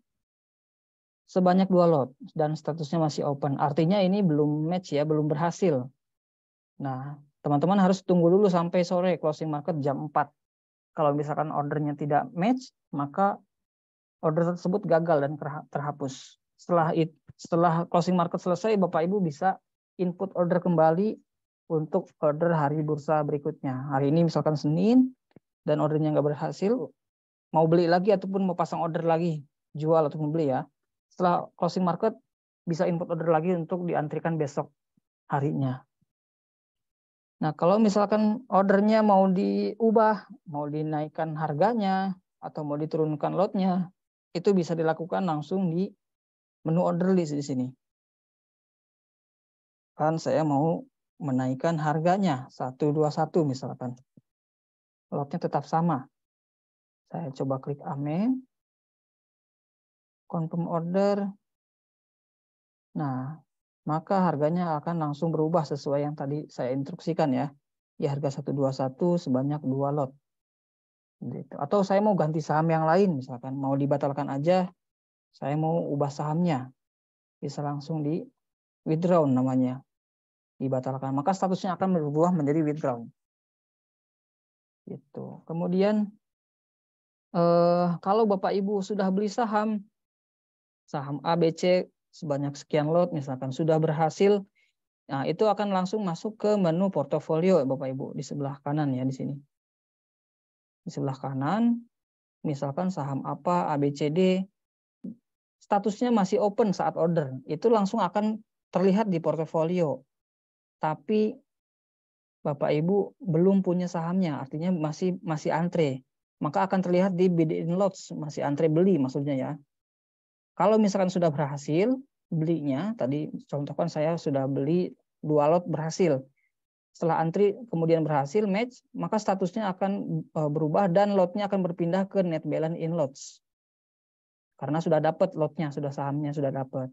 sebanyak 2 lot dan statusnya masih open. Artinya ini belum match ya, belum berhasil. Nah, teman-teman harus tunggu dulu sampai sore closing market jam 4. Kalau misalkan ordernya tidak match, maka order tersebut gagal dan terhapus. Setelah closing market selesai, Bapak Ibu bisa input order kembali untuk order hari bursa berikutnya. Hari ini misalkan Senin dan ordernya nggak berhasil, mau beli lagi ataupun mau pasang order lagi, jual atau membeli ya. Setelah closing market bisa input order lagi untuk diantrikan besok harinya. Nah, kalau misalkan ordernya mau diubah, mau dinaikkan harganya atau mau diturunkan lotnya, itu bisa dilakukan langsung di menu order list di sini. Kan saya mau menaikkan harganya 121 misalkan. Lotnya tetap sama. Saya coba klik amen. Confirm order. Nah, maka harganya akan langsung berubah sesuai yang tadi saya instruksikan ya. Di harga 121 sebanyak 2 lot. Gitu. Atau saya mau ganti saham yang lain misalkan mau dibatalkan aja, saya mau ubah sahamnya. Bisa langsung di withdraw namanya. Dibatalkan. Maka statusnya akan berubah menjadi withdraw. Gitu. Kemudian kalau Bapak Ibu sudah beli saham ABC sebanyak sekian lot misalkan sudah berhasil, nah itu akan langsung masuk ke menu portofolio Bapak Ibu di sebelah kanan ya di sini. Di sebelah kanan misalkan saham apa ABCD statusnya masih open saat order, itu langsung akan terlihat di portofolio. Tapi Bapak Ibu belum punya sahamnya, artinya masih antre. Maka akan terlihat di bid in lots, masih antre beli maksudnya ya. Kalau misalkan sudah berhasil belinya, tadi contohkan saya sudah beli 2 lot berhasil. Setelah antri kemudian berhasil match, maka statusnya akan berubah dan lotnya akan berpindah ke net balance in lots. Karena sudah dapat lotnya, sudah sahamnya sudah dapat.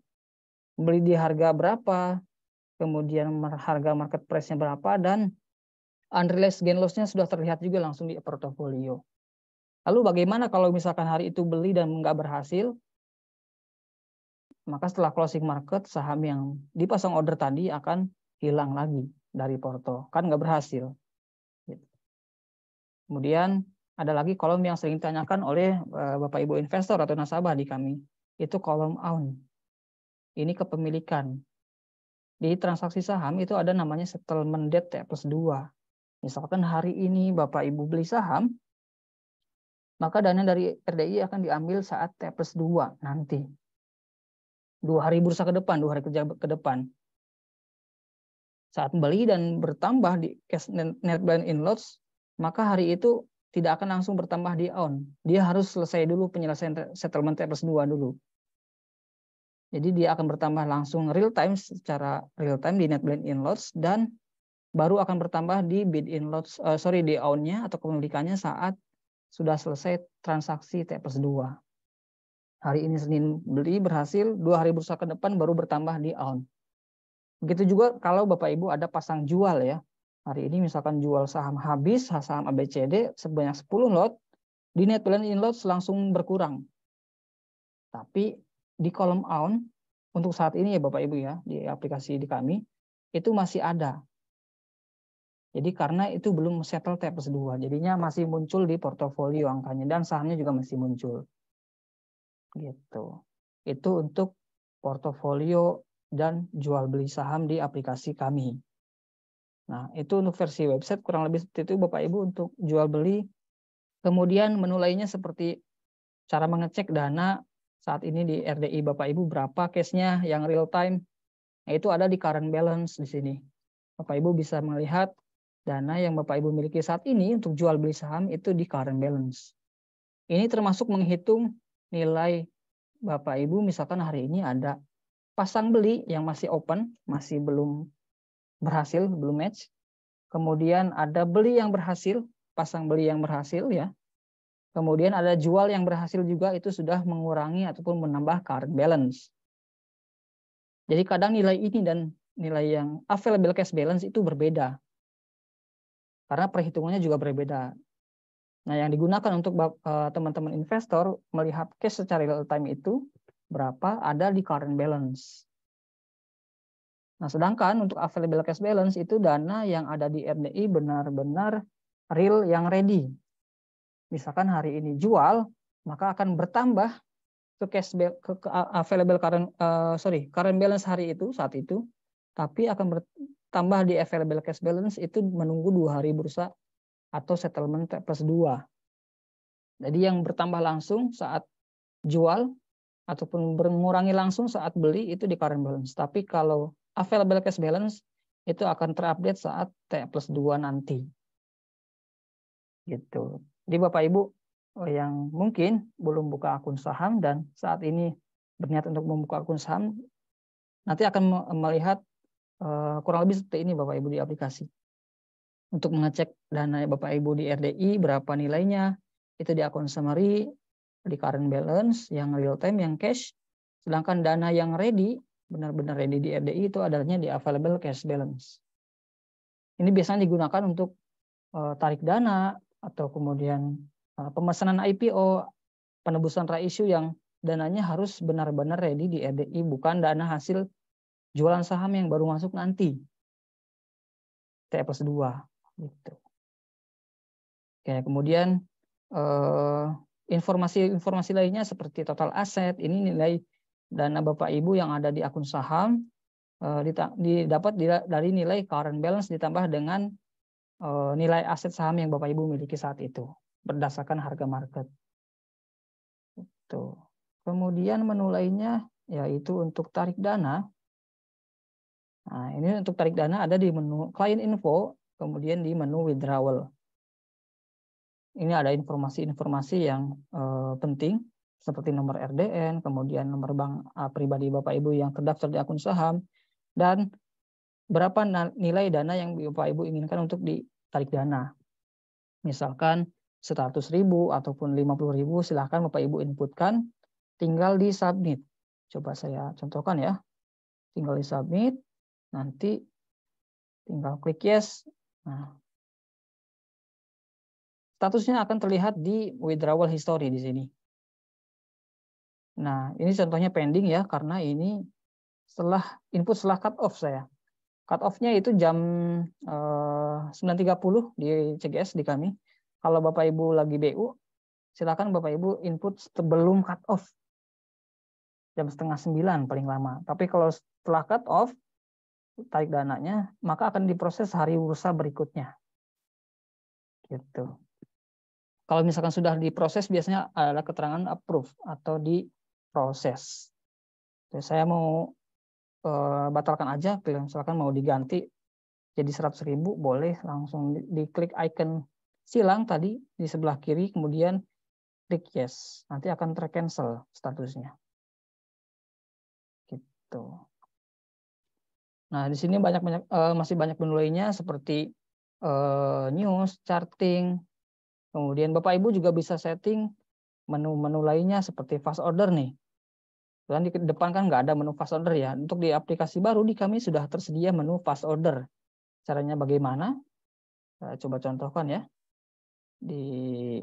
Beli di harga berapa, kemudian harga market price-nya berapa, dan unrealized gain loss-nya sudah terlihat juga langsung di portofolio. Lalu bagaimana kalau misalkan hari itu beli dan nggak berhasil? Maka setelah closing market, saham yang dipasang order tadi akan hilang lagi dari porto. Kan nggak berhasil. Kemudian ada lagi kolom yang sering ditanyakan oleh Bapak Ibu investor atau nasabah di kami. Itu kolom own. Ini kepemilikan. Di transaksi saham itu ada namanya settlement date T+2. Misalkan hari ini Bapak Ibu beli saham, maka dana dari RDI akan diambil saat T+2 nanti. 2 hari bursa ke depan, 2 hari kerja ke depan. Saat beli dan bertambah di cash net balance in lots, maka hari itu tidak akan langsung bertambah di own. Dia harus selesai dulu penyelesaian settlement T+2 dulu. Jadi dia akan bertambah langsung real time secara real time di net balance in lots dan baru akan bertambah di bid in lots, di own-nya atau kepemilikannya saat sudah selesai transaksi T+2. Hari ini Senin beli berhasil, 2 hari bursa ke depan baru bertambah di own. Begitu juga kalau Bapak Ibu ada pasang jual ya. Hari ini misalkan jual saham habis, saham ABCD sebanyak 10 lot, di net balance in lots langsung berkurang. Tapi di kolom own, untuk saat ini ya Bapak Ibu ya, di aplikasi di kami, itu masih ada. Jadi karena itu belum settle T+2, jadinya masih muncul di portofolio angkanya dan sahamnya juga masih muncul. Gitu. Itu untuk portofolio dan jual beli saham di aplikasi kami. Nah, itu untuk versi website kurang lebih seperti itu Bapak Ibu untuk jual beli. Kemudian menu lainnya seperti cara mengecek dana saat ini di RDI Bapak Ibu berapa case-nya yang real time. Nah, itu ada di current balance di sini. Bapak Ibu bisa melihat dana yang Bapak Ibu miliki saat ini untuk jual beli saham itu di current balance. Ini termasuk menghitung nilai Bapak Ibu misalkan hari ini ada pasang beli yang masih open, masih belum berhasil, belum match. Kemudian ada beli yang berhasil, pasang beli yang berhasil ya. Kemudian ada jual yang berhasil juga, itu sudah mengurangi ataupun menambah current balance. Jadi kadang nilai ini dan nilai yang available cash balance itu berbeda. Karena perhitungannya juga berbeda. Nah, yang digunakan untuk teman-teman investor melihat cash secara real time itu berapa ada di current balance. Nah, sedangkan untuk available cash balance itu dana yang ada di RDI benar-benar real yang ready. Misalkan hari ini jual, maka akan bertambah ke available current balance hari itu saat itu, tapi akan bertambah di available cash balance itu menunggu 2 hari bursa atau settlement T+2. Jadi yang bertambah langsung saat jual ataupun mengurangi langsung saat beli itu di current balance. Tapi kalau available cash balance itu akan terupdate saat T+2 nanti. Gitu. Jadi Bapak Ibu yang mungkin belum buka akun saham dan saat ini berniat untuk membuka akun saham, nanti akan melihat kurang lebih seperti ini Bapak Ibu di aplikasi. Untuk mengecek dana Bapak Ibu di RDI berapa nilainya, itu di akun summary, di current balance, yang real time, yang cash. Sedangkan dana yang ready, benar-benar ready di RDI itu adanya di available cash balance. Ini biasanya digunakan untuk tarik dana atau kemudian pemesanan IPO, penebusan reissue yang dananya harus benar-benar ready di RDI, bukan dana hasil jualan saham yang baru masuk nanti. T+2 gitu. Oke, kemudian informasi lainnya seperti total aset, ini nilai dana Bapak Ibu yang ada di akun saham didapat dari nilai current balance ditambah dengan nilai aset saham yang Bapak Ibu miliki saat itu berdasarkan harga market. Tuh. Kemudian menu lainnya yaitu untuk tarik dana. Nah, ini untuk tarik dana ada di menu client info, kemudian di menu withdrawal. Ini ada informasi-informasi yang penting seperti nomor RDN, kemudian nomor bank pribadi Bapak Ibu yang terdaftar di akun saham, dan berapa nilai dana yang Bapak Ibu inginkan untuk ditarik dana. Misalkan 100.000 ataupun 50.000, silahkan Bapak Ibu inputkan, tinggal di submit. Coba saya contohkan ya. Tinggal di submit, nanti tinggal klik yes. Nah, statusnya akan terlihat di withdrawal history di sini. Nah, ini contohnya pending ya, karena ini input setelah cut off saya. Cut off-nya itu jam 9.30 di CGS di kami. Kalau Bapak Ibu lagi BU, silakan Bapak Ibu input sebelum cut off. Jam 8:30 paling lama. Tapi kalau setelah cut off, tarik dananya, maka akan diproses hari bursa berikutnya. Gitu. Kalau misalkan sudah diproses, biasanya ada keterangan approve atau diproses. Jadi saya mau batalkan aja, misalkan mau diganti jadi 100.000, boleh langsung diklik icon silang tadi di sebelah kiri, kemudian klik yes, nanti akan tercancel statusnya. Gitu. Nah, di sini masih banyak menu lainnya seperti news, charting. Kemudian Bapak Ibu juga bisa setting menu-menu lainnya seperti fast order nih. Dan di depan kan nggak ada menu fast order ya. Untuk di aplikasi baru di kami sudah tersedia menu fast order. Caranya bagaimana? Saya coba contohkan ya. Di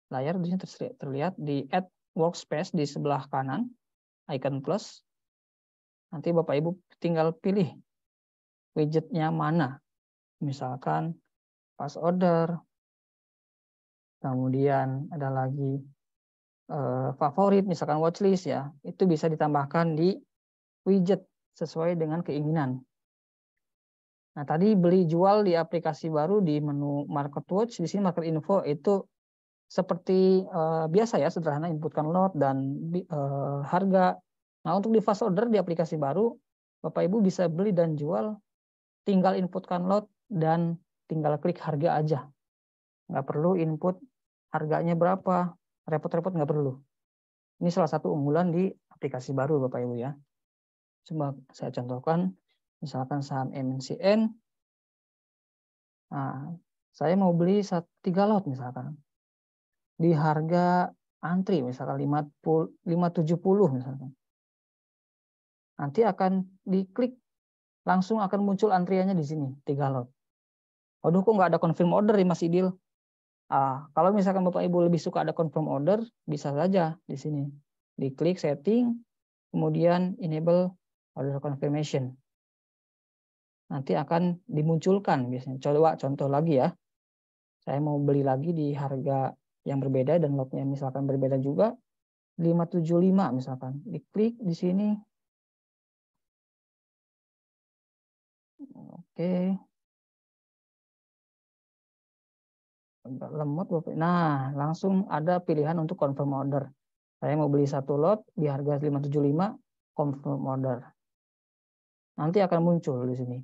layar di sini terlihat di add workspace di sebelah kanan, icon plus. Nanti Bapak Ibu tinggal pilih widgetnya mana. misalkan fast order, kemudian ada lagi favorit, misalkan watchlist ya, itu bisa ditambahkan di widget sesuai dengan keinginan. Nah, tadi beli jual di aplikasi baru di menu Market Watch, di sini Market Info itu seperti biasa ya, sederhana, inputkan lot dan harga. Nah, untuk di fast order di aplikasi baru, Bapak Ibu bisa beli dan jual, tinggal inputkan lot dan tinggal klik harga aja. Nggak perlu input harganya berapa, repot-repot nggak perlu. Ini salah satu unggulan di aplikasi baru Bapak Ibu ya. Coba saya contohkan, misalkan saham MNCN. Nah, saya mau beli 3 lot misalkan. Di harga antri misalkan 570 misalkan. Nanti akan diklik, langsung akan muncul antriannya di sini 3 lot. Waduh, kok nggak ada confirm order nih Mas Idil? Kalau misalkan Bapak Ibu lebih suka ada confirm order, bisa saja di sini. Diklik setting, kemudian enable order confirmation. Nanti akan dimunculkan biasanya. Coba contoh lagi ya. Saya mau beli lagi di harga yang berbeda dan lotnya misalkan berbeda juga. 575 misalkan. Diklik di sini. Oke. Agak lemot Bapak. Nah, langsung ada pilihan untuk confirm order. Saya mau beli 1 lot di harga 575, confirm order. Nanti akan muncul di sini.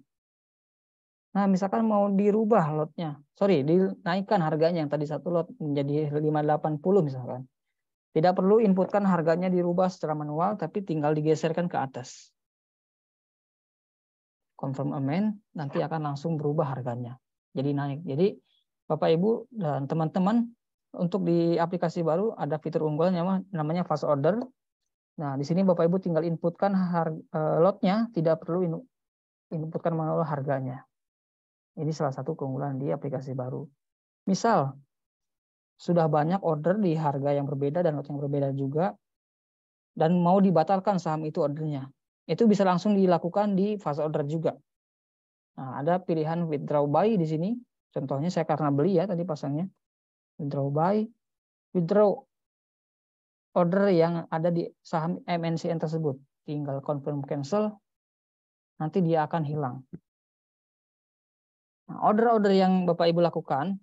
Nah, misalkan mau dirubah lotnya. Sorry, dinaikkan harganya yang tadi 1 lot menjadi 580 misalkan. Tidak perlu inputkan harganya dirubah secara manual, tapi tinggal digeserkan ke atas. Confirm amend, nanti akan langsung berubah harganya. Jadi naik. Jadi Bapak Ibu dan teman-teman, untuk di aplikasi baru ada fitur unggulan namanya fast order. Nah, di sini Bapak Ibu tinggal inputkan lotnya, tidak perlu inputkan manual harganya. Ini salah satu keunggulan di aplikasi baru. Misal, sudah banyak order di harga yang berbeda dan lot yang berbeda juga, dan mau dibatalkan saham itu ordernya. Itu bisa langsung dilakukan di fast order juga. Nah, ada pilihan withdraw buy di sini. Contohnya saya karena beli ya tadi pasangnya. Withdraw buy, withdraw order yang ada di saham MNCN tersebut. Tinggal confirm cancel, nanti dia akan hilang. Nah, order-order yang Bapak Ibu lakukan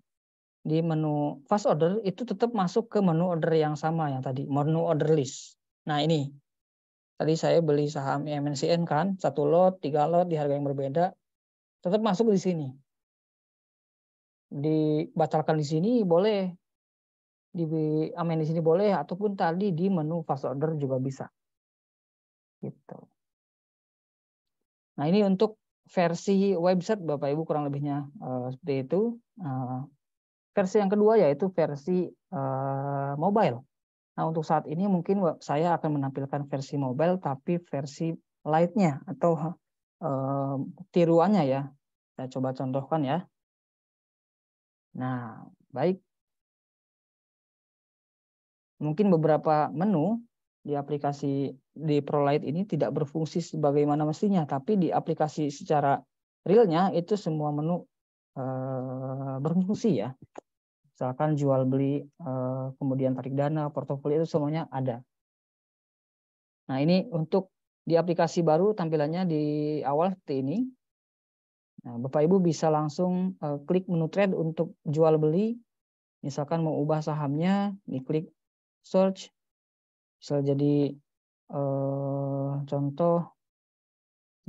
di menu fast order itu tetap masuk ke menu order yang sama yang tadi, menu order list. Nah, ini. Tadi saya beli saham MNCN kan, 1 lot, 3 lot di harga yang berbeda. Tetap masuk di sini. Dibatalkan di sini boleh, amen di sini boleh, ataupun tadi di menu fast order juga bisa. Gitu. Nah, ini untuk versi website Bapak Ibu kurang lebihnya seperti itu. Versi yang kedua yaitu versi mobile. Nah, untuk saat ini mungkin saya akan menampilkan versi mobile, tapi versi light-nya atau tiruannya ya. Saya coba contohkan ya. Nah, baik. Mungkin beberapa menu di aplikasi di ProLite ini tidak berfungsi sebagaimana mestinya, tapi di aplikasi secara realnya itu semua menu berfungsi ya. Misalkan jual beli, kemudian tarik dana, portofolio itu semuanya ada. Nah, ini untuk di aplikasi baru tampilannya di awal seperti ini. Nah, Bapak Ibu bisa langsung klik menu trade untuk jual beli. Misalkan mau ubah sahamnya, diklik search, bisa jadi contoh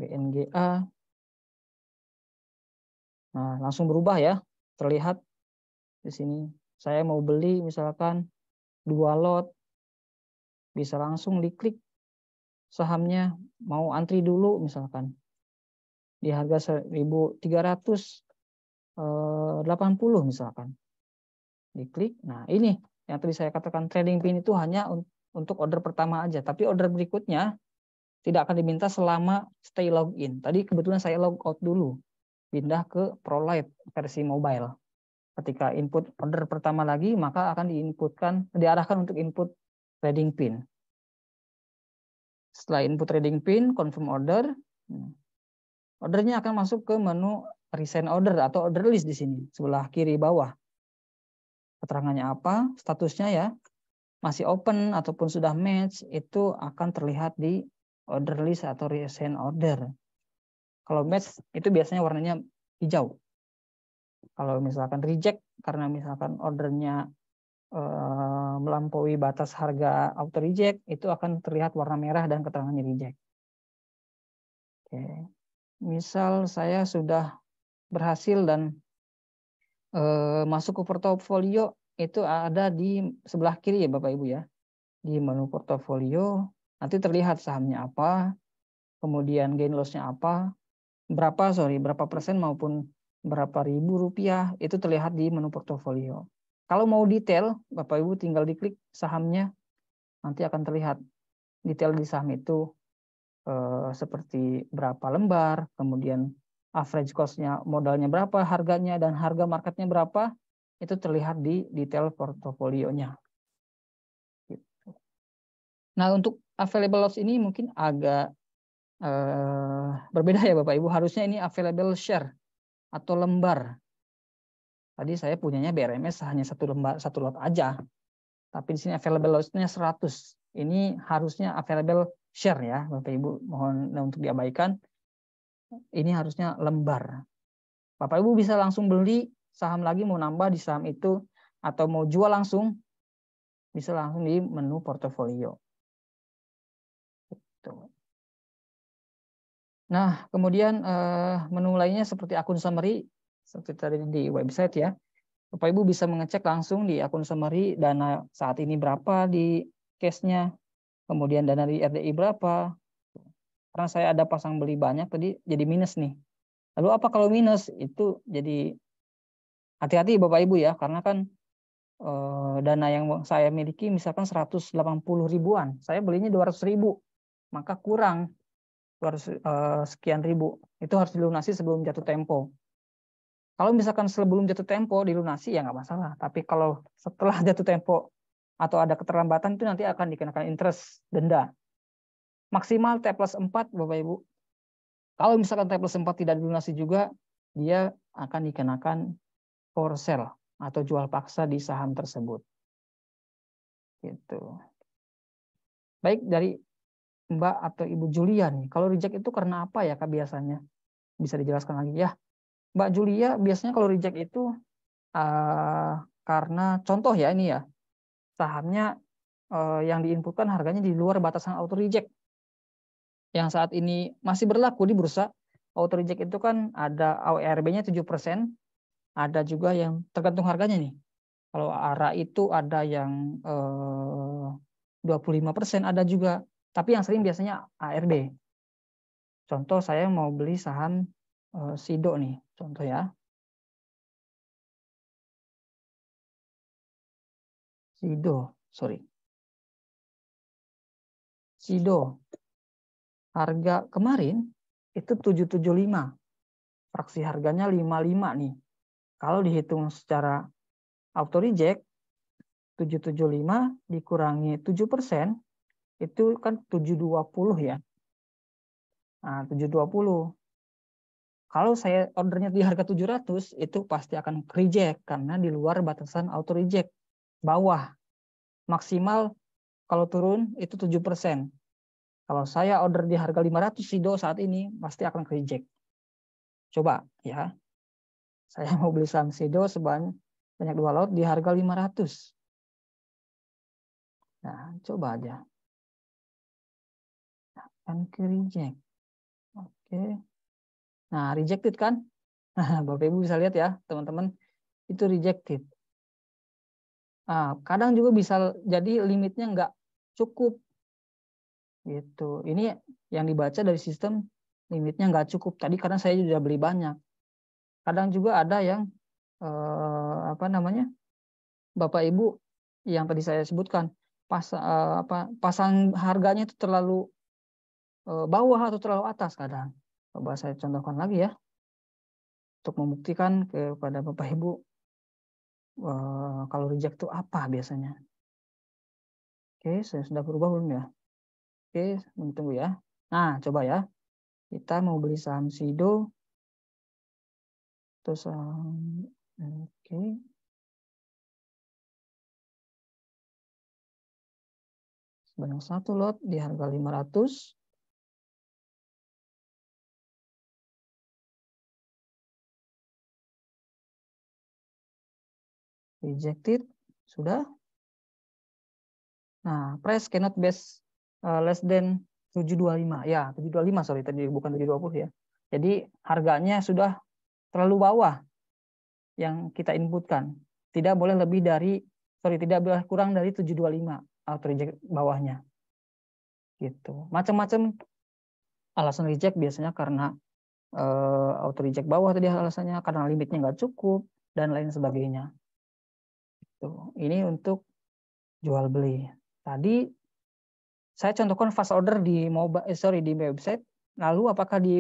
BNGA. Nah, langsung berubah ya, terlihat di sini. Saya mau beli misalkan 2 lot, bisa langsung diklik sahamnya, mau antri dulu misalkan di harga 1.380 misalkan. Diklik. Nah, ini yang tadi saya katakan trading pin itu hanya untuk order pertama aja, tapi order berikutnya tidak akan diminta selama stay login. Tadi kebetulan saya log out dulu, pindah ke ProLite versi mobile. Ketika input order pertama lagi, maka akan diarahkan untuk input trading pin. Setelah input trading pin, confirm order, ordernya akan masuk ke menu resend order atau order list di sini, sebelah kiri bawah. Keterangannya apa, statusnya ya, masih open ataupun sudah match, itu akan terlihat di order list atau resend order. Kalau match itu biasanya warnanya hijau. Kalau misalkan reject karena misalkan ordernya melampaui batas harga auto reject, itu akan terlihat warna merah dan keterangannya reject. Oke. Misal saya sudah berhasil dan masuk ke portofolio, itu ada di sebelah kiri ya Bapak Ibu ya. Di menu portofolio nanti terlihat sahamnya apa, kemudian gain loss-nya apa, berapa persen maupun berapa ribu rupiah, itu terlihat di menu portofolio. Kalau mau detail, Bapak Ibu tinggal diklik sahamnya, nanti akan terlihat detail di saham itu seperti berapa lembar, kemudian average cost-nya, modalnya berapa, harganya, dan harga marketnya berapa, itu terlihat di detail portofolionya. Gitu. Nah, untuk available loss ini mungkin agak berbeda ya Bapak Ibu. Harusnya ini available share atau lembar. Tadi saya punyanya BRMS hanya satu lembar, satu lot aja. Tapi di sini available loss-nya 100. Ini harusnya available share ya Bapak Ibu. Mohon untuk diabaikan. Ini harusnya lembar. Bapak Ibu bisa langsung beli saham lagi, mau nambah di saham itu, atau mau jual langsung, bisa langsung di menu portofolio. Nah, kemudian menu lainnya seperti akun summary, seperti tadi di website ya. Bapak Ibu bisa mengecek langsung di akun summary dana saat ini berapa di case-nya, kemudian dana di RDI berapa. Karena saya ada pasang beli banyak tadi jadi minus nih. Lalu apa kalau minus? Itu jadi hati-hati Bapak Ibu ya, karena kan dana yang saya miliki misalkan 180 ribuan, saya belinya 200 ribu, maka kurang 200 sekian ribu, itu harus dilunasi sebelum jatuh tempo. Kalau misalkan sebelum jatuh tempo dilunasi ya nggak masalah, tapi kalau setelah jatuh tempo atau ada keterlambatan itu nanti akan dikenakan interest, denda. Maksimal T+4 Bapak Ibu. Kalau misalkan T+4 tidak dilunasi juga, dia akan dikenakan for sale atau jual paksa di saham tersebut. Gitu. Baik, dari Mbak atau Ibu Julia nih, kalau reject itu karena apa ya Kak biasanya? Bisa dijelaskan lagi ya. Mbak Julia, biasanya kalau reject itu karena contoh ya ini ya, sahamnya yang diinputkan harganya di luar batasan auto reject. Yang saat ini masih berlaku di bursa, auto reject itu kan ada ARB-nya 7%, ada juga yang tergantung harganya nih. Kalau ARA itu ada yang 25%, ada juga. Tapi yang sering biasanya ARB. Contoh saya mau beli saham SIDO nih, contoh ya. SIDO. Harga kemarin itu 775. Fraksi harganya 55 nih. Kalau dihitung secara auto reject, 775 dikurangi 7%, itu kan 720 ya. Nah, 720. Kalau saya ordernya di harga 700, itu pasti akan reject karena di luar batasan auto reject. Bawah. Maksimal kalau turun itu 7%. Kalau saya order di harga 500 SIDO saat ini, pasti akan reject. Coba ya. Saya mau beli saham SIDO sebanyak 2 lot di harga 500. Nah, coba aja. Akan ke reject. Oke. Nah, rejected kan? Bapak Ibu bisa lihat ya, teman-teman. Itu rejected. Nah, kadang juga bisa jadi limitnya nggak cukup. Gitu. Ini yang dibaca dari sistem limitnya nggak cukup. Tadi karena saya sudah beli banyak. Kadang juga ada yang Bapak Ibu yang tadi saya sebutkan pasang harganya itu terlalu bawah atau terlalu atas kadang. Coba saya contohkan lagi ya untuk membuktikan kepada Bapak Ibu kalau reject itu apa biasanya. Oke, saya sudah berubah belum ya? Oke, tunggu ya. Nah, coba ya. Kita mau beli saham SIDO Terus oke. Sebanyak 1 lot di harga 500. Rejected. Sudah. Nah, price cannot best less than 725. Ya, 725 sorry tadi bukan 720 ya. Jadi harganya sudah terlalu bawah yang kita inputkan. Tidak boleh lebih dari tidak boleh kurang dari 725 auto reject bawahnya. Gitu. Macam-macam alasan reject biasanya karena auto reject bawah tadi alasannya karena limitnya nggak cukup dan lain sebagainya. Tuh, ini untuk jual beli. Tadi saya contohkan fast order di di website. Lalu apakah di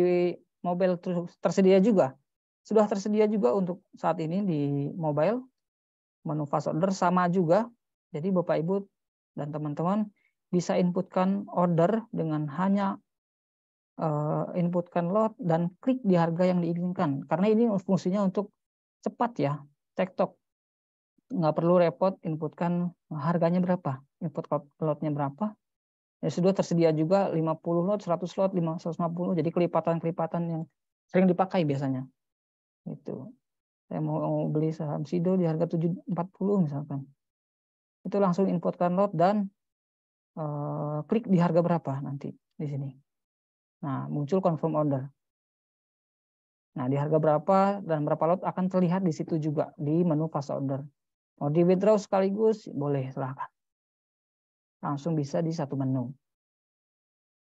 mobile tersedia juga? Sudah tersedia juga untuk saat ini di mobile. Menu fast order sama juga. Jadi Bapak Ibu dan teman-teman bisa inputkan order dengan hanya inputkan lot dan klik di harga yang diinginkan. Karena ini fungsinya untuk cepat ya, tektok. Nggak perlu repot inputkan harganya berapa, input lotnya berapa. Ya sudah tersedia juga 50 lot, 100 lot, 150. Jadi kelipatan-kelipatan yang sering dipakai biasanya. Itu. Saya mau beli saham Sido di harga 740 misalkan. Itu langsung inputkan lot dan klik di harga berapa nanti di sini. Nah, muncul confirm order. Nah, di harga berapa dan berapa lot akan terlihat di situ juga di menu fast order. Mau di withdraw sekaligus boleh, silahkan. Langsung bisa di satu menu.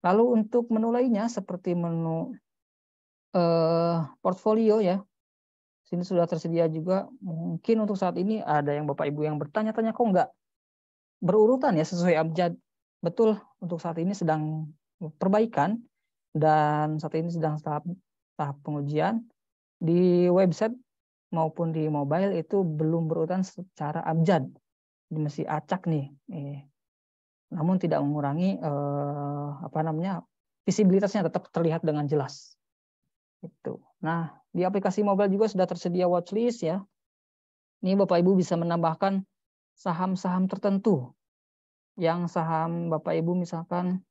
Lalu untuk menu lainnya seperti menu portfolio ya. Sini sudah tersedia juga. Mungkin untuk saat ini ada yang Bapak Ibu yang bertanya-tanya kok nggak berurutan ya sesuai abjad. Betul, untuk saat ini sedang perbaikan dan saat ini sedang tahap pengujian di website maupun di mobile itu belum berurutan secara abjad. Masih acak nih. Namun tidak mengurangi visibilitasnya tetap terlihat dengan jelas. Itu. Nah, di aplikasi mobile juga sudah tersedia watchlist ya. Ini Bapak Ibu bisa menambahkan saham-saham tertentu yang saham Bapak Ibu misalkan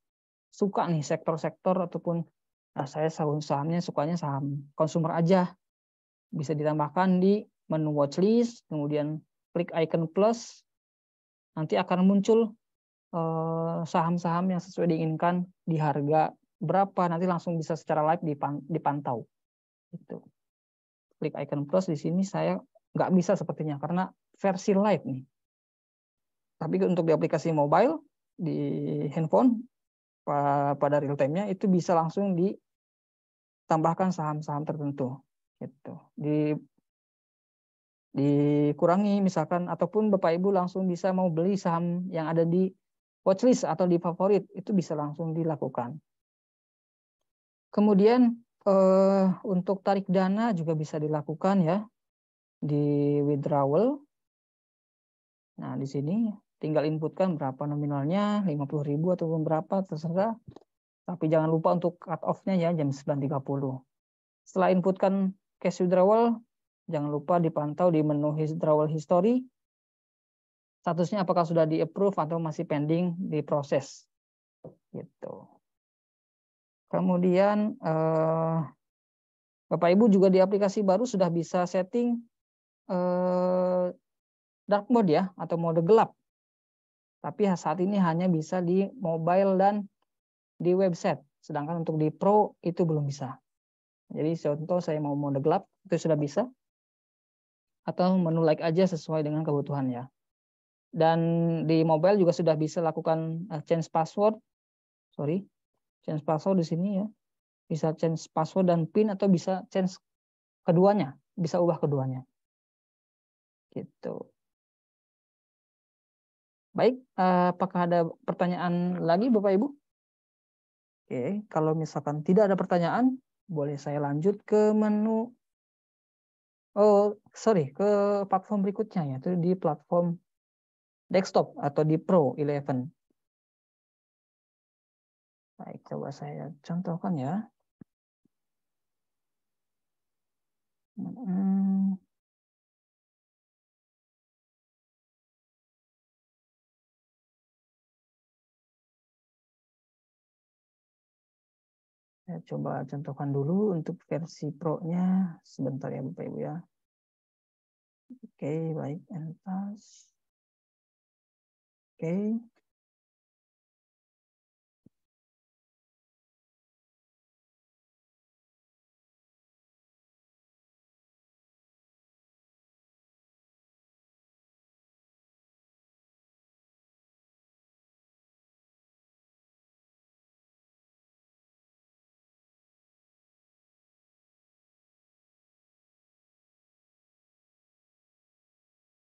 suka nih sektor-sektor ataupun saya sahamnya sukanya saham consumer aja. Bisa ditambahkan di menu watchlist, kemudian klik icon plus, nanti akan muncul saham-saham yang sesuai diinginkan di harga berapa, nanti langsung bisa secara live dipantau. Itu. Klik icon plus di sini saya nggak bisa sepertinya karena versi live nih. Tapi untuk di aplikasi mobile di handphone pada real time-nya itu bisa langsung ditambahkan saham-saham tertentu. Gitu. Dikurangi misalkan ataupun Bapak Ibu langsung bisa mau beli saham yang ada di watchlist atau di favorit itu bisa langsung dilakukan. Kemudian untuk tarik dana juga bisa dilakukan ya di withdrawal. Nah, di sini tinggal inputkan berapa nominalnya, 50.000 ataupun berapa terserah. Tapi jangan lupa untuk cut off-nya ya jam 9.30. Setelah inputkan cash withdrawal, jangan lupa dipantau di menu withdrawal history. Statusnya apakah sudah di-approve atau masih pending diproses. Gitu. Kemudian Bapak Ibu juga di aplikasi baru sudah bisa setting dark mode ya atau mode gelap. Tapi saat ini hanya bisa di mobile dan di website. Sedangkan untuk di Pro itu belum bisa. Jadi contoh saya mau mode gelap itu sudah bisa. Atau menu like aja sesuai dengan kebutuhannya. Dan di mobile juga sudah bisa lakukan change password. Change password di sini ya. Bisa change password dan PIN atau bisa change keduanya. Bisa ubah keduanya. Gitu. Baik, apakah ada pertanyaan lagi Bapak Ibu? Oke, kalau misalkan tidak ada pertanyaan, boleh saya lanjut ke menu ke platform berikutnya yaitu di platform desktop atau di Pro 11. Baik, coba saya contohkan ya. Saya coba contohkan dulu untuk versi Pro-nya. Sebentar ya Bapak Ibu ya. Oke, baik. Entas. Oke.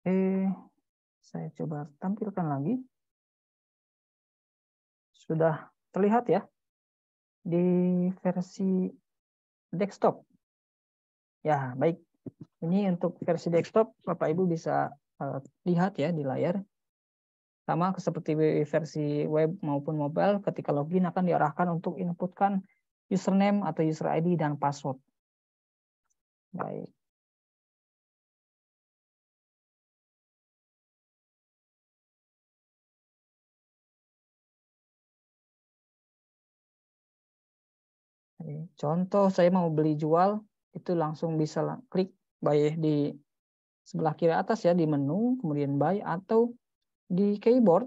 Oke, saya coba tampilkan lagi. Sudah terlihat ya di versi desktop. Ya, baik. Ini untuk versi desktop, Bapak Ibu bisa lihat ya di layar. Sama seperti versi web maupun mobile, ketika login akan diarahkan untuk inputkan username atau user ID dan password. Baik. Contoh saya mau beli jual, itu langsung bisa klik buy di sebelah kiri atas ya di menu, kemudian buy, atau di keyboard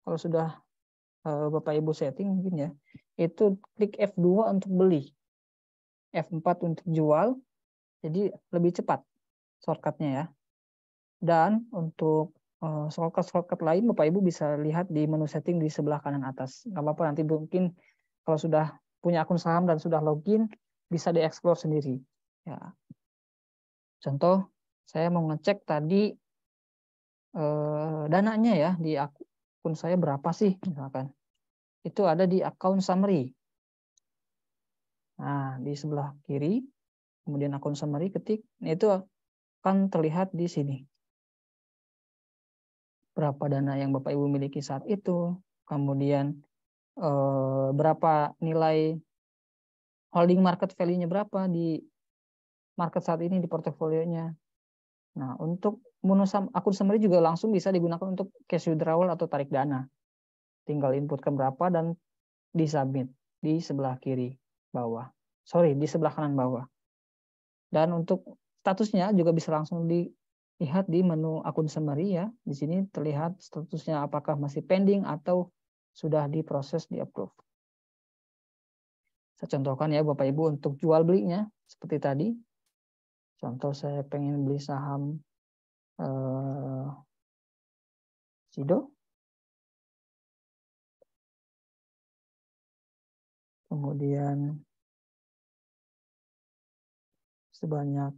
kalau sudah Bapak Ibu setting mungkin ya, itu klik F2 untuk beli, F4 untuk jual, jadi lebih cepat shortcutnya ya. Dan untuk shortcut lain Bapak Ibu bisa lihat di menu setting di sebelah kanan atas. Nggak apa-apa, nanti mungkin kalau sudah punya akun saham dan sudah login bisa dieksplor sendiri. Ya. Contoh, saya mau ngecek tadi dananya ya di akun saya berapa sih misalkan. Itu ada di account summary. Nah, di sebelah kiri, kemudian account summary ketik, nah itu akan terlihat di sini. Berapa dana yang Bapak Ibu miliki saat itu, kemudian berapa nilai holding market value-nya berapa di market saat ini di portofolionya. Nah, untuk menu akun summary juga langsung bisa digunakan untuk cash withdrawal atau tarik dana. Tinggal inputkan berapa dan disubmit di sebelah kiri bawah. Sorry, di sebelah kanan bawah. Dan untuk statusnya juga bisa langsung dilihat di menu akun summary ya. Di sini terlihat statusnya apakah masih pending atau sudah diproses di approve. Saya contohkan ya Bapak Ibu untuk jual belinya seperti tadi. Contoh saya pengen beli saham Sido. Kemudian sebanyak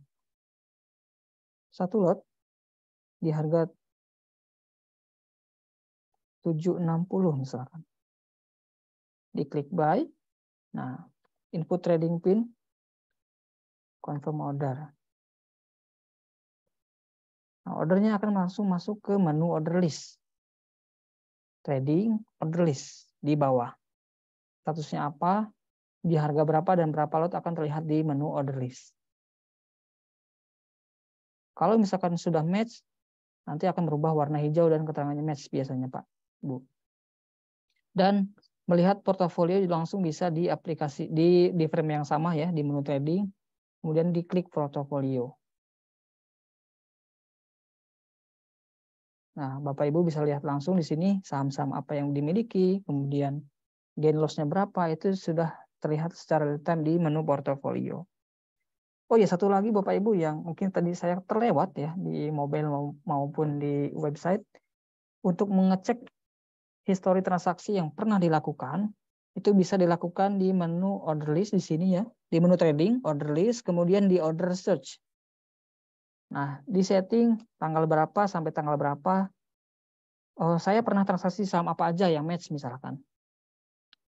1 lot di harga 760 misalkan. Diklik buy. Nah, input trading pin, confirm order. Nah, ordernya akan langsung masuk ke menu order list. Trading order list di bawah. Statusnya apa, di harga berapa, dan berapa lot akan terlihat di menu order list. Kalau misalkan sudah match, nanti akan berubah warna hijau dan keterangannya match biasanya Pak, Bu. Dan melihat portofolio langsung bisa di aplikasi di frame yang sama ya, di menu trading, kemudian diklik portofolio. Nah, Bapak Ibu bisa lihat langsung di sini saham-saham apa yang dimiliki, kemudian gain loss-nya berapa, itu sudah terlihat secara real time di menu portofolio. Oh ya, satu lagi Bapak Ibu yang mungkin tadi saya terlewat ya di mobile maupun di website, untuk mengecek histori transaksi yang pernah dilakukan, itu bisa dilakukan di menu order list di sini ya, di menu trading, order list, kemudian di order search. Nah, di setting tanggal berapa sampai tanggal berapa, saya pernah transaksi saham apa aja yang match misalkan.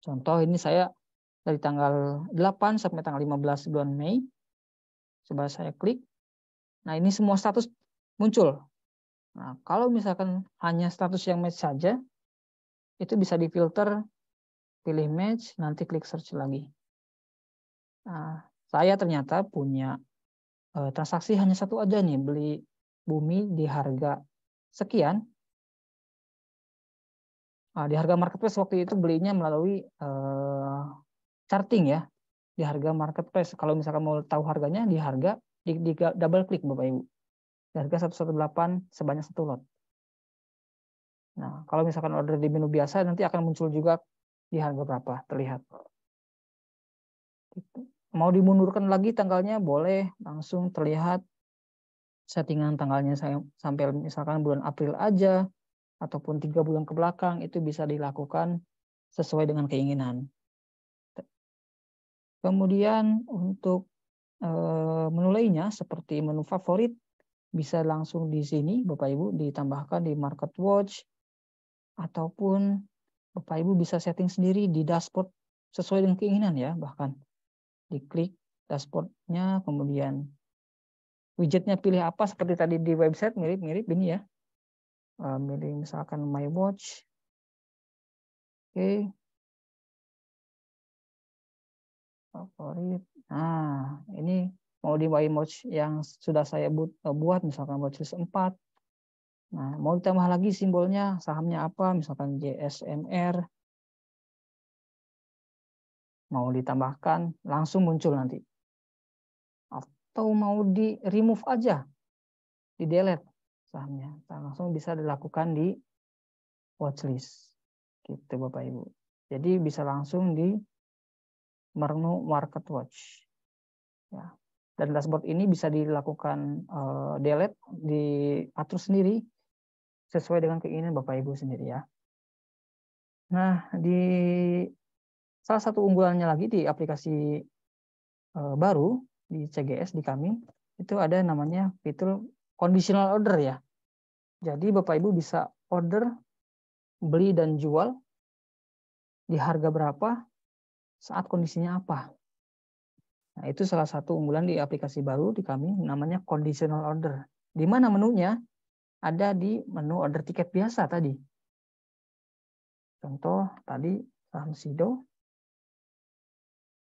Contoh ini saya dari tanggal 8 sampai tanggal 15 bulan Mei. Coba saya klik. Nah, ini semua status muncul. Nah, kalau misalkan hanya status yang match saja, itu bisa difilter, pilih match, nanti klik search lagi. Nah, saya ternyata punya transaksi hanya satu aja nih, beli bumi di harga sekian. Di harga marketplace waktu itu belinya melalui charting ya. di harga market price. Kalau misalkan mau tahu harganya, di harga di double klik Bapak Ibu. Di harga 118 sebanyak 1 lot. Nah, kalau misalkan order di menu biasa nanti akan muncul juga di harga berapa, terlihat. Mau dimundurkan lagi tanggalnya boleh, langsung terlihat settingan tanggalnya sampai misalkan bulan April aja ataupun 3 bulan ke belakang, itu bisa dilakukan sesuai dengan keinginan. Kemudian untuk menu lainnya seperti menu favorit bisa langsung di sini Bapak Ibu ditambahkan di Market Watch, ataupun Bapak Ibu bisa setting sendiri di dashboard sesuai dengan keinginan ya, bahkan diklik dashboardnya, kemudian widgetnya pilih apa seperti tadi di website, mirip-mirip ini ya, milih misalkan My Watch. Oke, favorit. Nah, ini mau di My Watch yang sudah saya buat misalkan watchlist 4. Nah, mau ditambah lagi simbolnya, sahamnya apa, misalkan JSMR. Mau ditambahkan, langsung muncul nanti. Atau mau di remove aja, di delete sahamnya. Langsung bisa dilakukan di watchlist. Gitu Bapak Ibu. Jadi bisa langsung di menu Market Watch. Ya. Dan dashboard ini bisa dilakukan delete, diatur sendiri sesuai dengan keinginan Bapak Ibu sendiri ya. Nah, di salah satu unggulannya lagi di aplikasi baru di CGS di kami, itu ada namanya fitur conditional order ya. Jadi Bapak Ibu bisa order, beli dan jual di harga berapa, saat kondisinya apa. Nah, itu salah satu unggulan di aplikasi baru di kami, namanya conditional order. Di mana menunya? Ada di menu order tiket biasa tadi. Contoh tadi saham SIDO.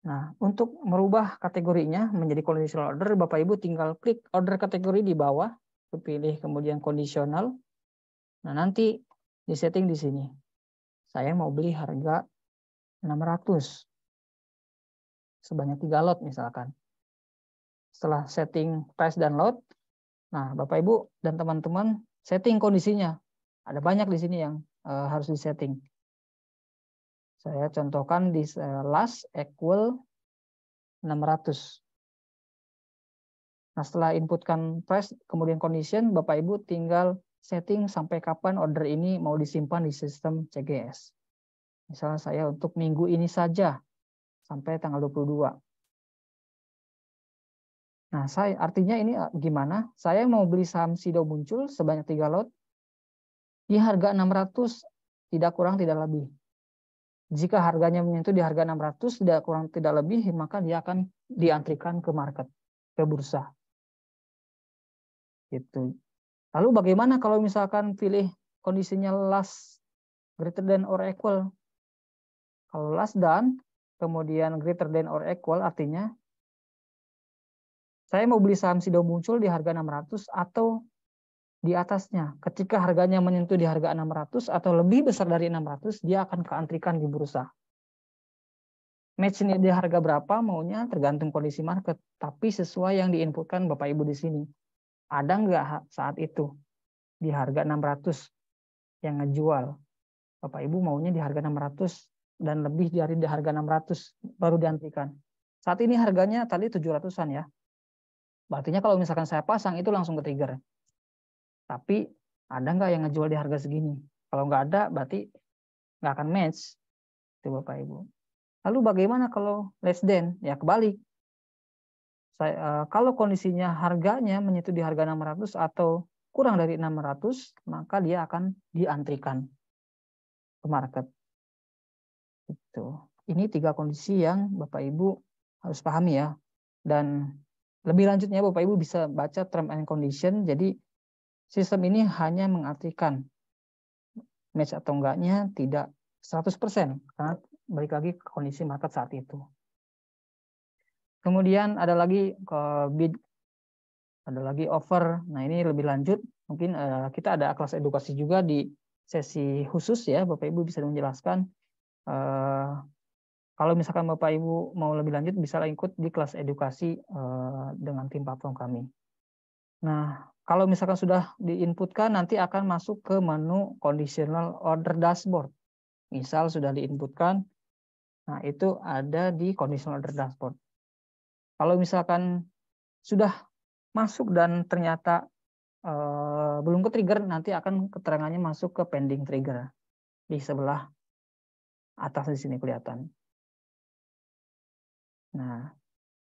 Nah, untuk merubah kategorinya menjadi conditional order, Bapak Ibu tinggal klik order kategori di bawah, pilih kemudian kondisional. Nah, nanti disetting di sini. Saya mau beli harga 600 sebanyak 3 lot misalkan. Setelah setting price dan lot, nah Bapak Ibu dan teman-teman setting kondisinya. Ada banyak di sini yang harus disetting. Saya contohkan di last equal 600. Nah, setelah inputkan price kemudian condition, Bapak Ibu tinggal setting sampai kapan order ini mau disimpan di sistem CGS. Misalnya saya untuk minggu ini saja sampai tanggal 22. Nah, artinya ini gimana? Saya mau beli saham SIDO muncul sebanyak 3 lot di harga 600, tidak kurang tidak lebih. Jika harganya menyentuh di harga 600 tidak kurang tidak lebih, maka dia akan diantrikan ke market, ke bursa. Gitu. Lalu bagaimana kalau misalkan pilih kondisinya last greater than or equal? Kalau last dan kemudian greater than or equal artinya saya mau beli saham SIDO muncul di harga 600 atau di atasnya. Ketika harganya menyentuh di harga 600 atau lebih besar dari 600, dia akan keantrikan di bursa. Match-nya di harga berapa maunya tergantung kondisi market, tapi sesuai yang diinputkan Bapak Ibu di sini. Ada nggak saat itu di harga 600 yang ngejual? Bapak Ibu maunya di harga 600 dan lebih dari di harga 600 baru diantrikan. Saat ini harganya tadi 700-an ya. Artinya kalau misalkan saya pasang itu langsung ke trigger. Tapi ada nggak yang ngejual di harga segini? Kalau nggak ada berarti nggak akan match. Itu Bapak Ibu. Lalu bagaimana kalau less than? Ya kebalik. Kalau kondisinya harganya menyentuh di harga 600 atau kurang dari 600, maka dia akan diantrikan ke market. Itu. Ini 3 kondisi yang Bapak Ibu harus pahami ya. Dan lebih lanjutnya Bapak Ibu bisa baca term and condition. Jadi sistem ini hanya mengartikan match atau enggaknya tidak 100%. Karena balik lagi ke kondisi market saat itu. Kemudian ada lagi bid, ada lagi offer. Nah ini lebih lanjut. Mungkin kita ada kelas edukasi juga di sesi khusus ya. Bapak Ibu bisa menjelaskan Kalau misalkan Bapak Ibu mau lebih lanjut, bisa ikut di kelas edukasi dengan tim platform kami. Nah, kalau misalkan sudah diinputkan, nanti akan masuk ke menu conditional order dashboard. Misal sudah diinputkan, nah itu ada di conditional order dashboard. Kalau misalkan sudah masuk dan ternyata belum ke trigger, nanti akan keterangannya masuk ke pending trigger di sebelah atas di sini kelihatan. Nah,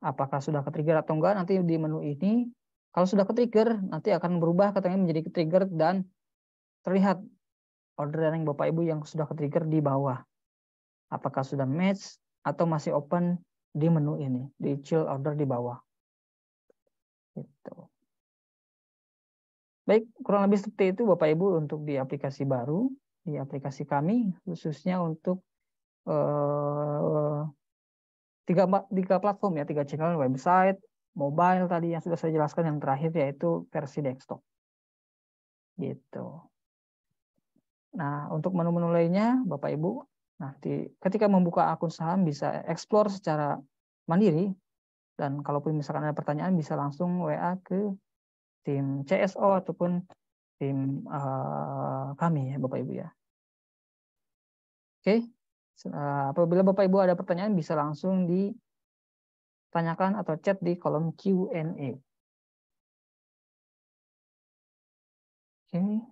apakah sudah ke trigger atau enggak nanti di menu ini. Kalau sudah ke trigger, nanti akan berubah katanya menjadi ke trigger dan terlihat orderan Bapak Ibu yang sudah ke trigger di bawah. Apakah sudah match atau masih open di menu ini, di chill order di bawah. Gitu. Baik, kurang lebih seperti itu Bapak Ibu untuk di aplikasi baru, di aplikasi kami khususnya untuk tiga platform ya, 3 channel, website, mobile tadi yang sudah saya jelaskan, yang terakhir yaitu versi desktop. Gitu. Nah, untuk menu-menu lainnya Bapak Ibu, nanti ketika membuka akun saham bisa explore secara mandiri, dan kalaupun misalkan ada pertanyaan bisa langsung WA ke tim CSO ataupun tim kami ya Bapak Ibu ya. Oke, apabila Bapak Ibu ada pertanyaan bisa langsung ditanyakan atau chat di kolom Q&A. Oke.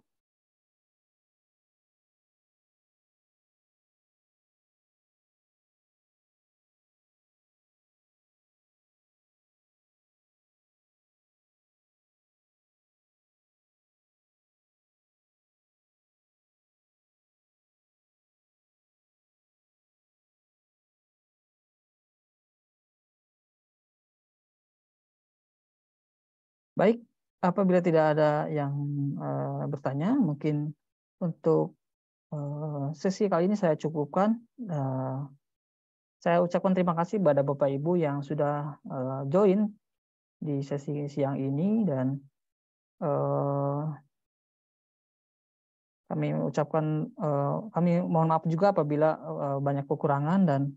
Baik, apabila tidak ada yang bertanya, mungkin untuk sesi kali ini saya cukupkan. Saya ucapkan terima kasih pada Bapak Ibu yang sudah join di sesi siang ini, dan kami mohon maaf juga apabila banyak kekurangan, dan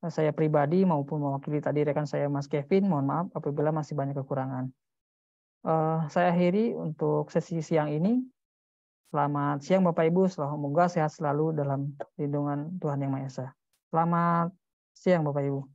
saya pribadi maupun mewakili tadi rekan saya Mas Kevin, mohon maaf apabila masih banyak kekurangan. Saya akhiri untuk sesi siang ini. Selamat siang Bapak Ibu, semoga sehat selalu dalam lindungan Tuhan Yang Maha Esa. Selamat siang Bapak Ibu.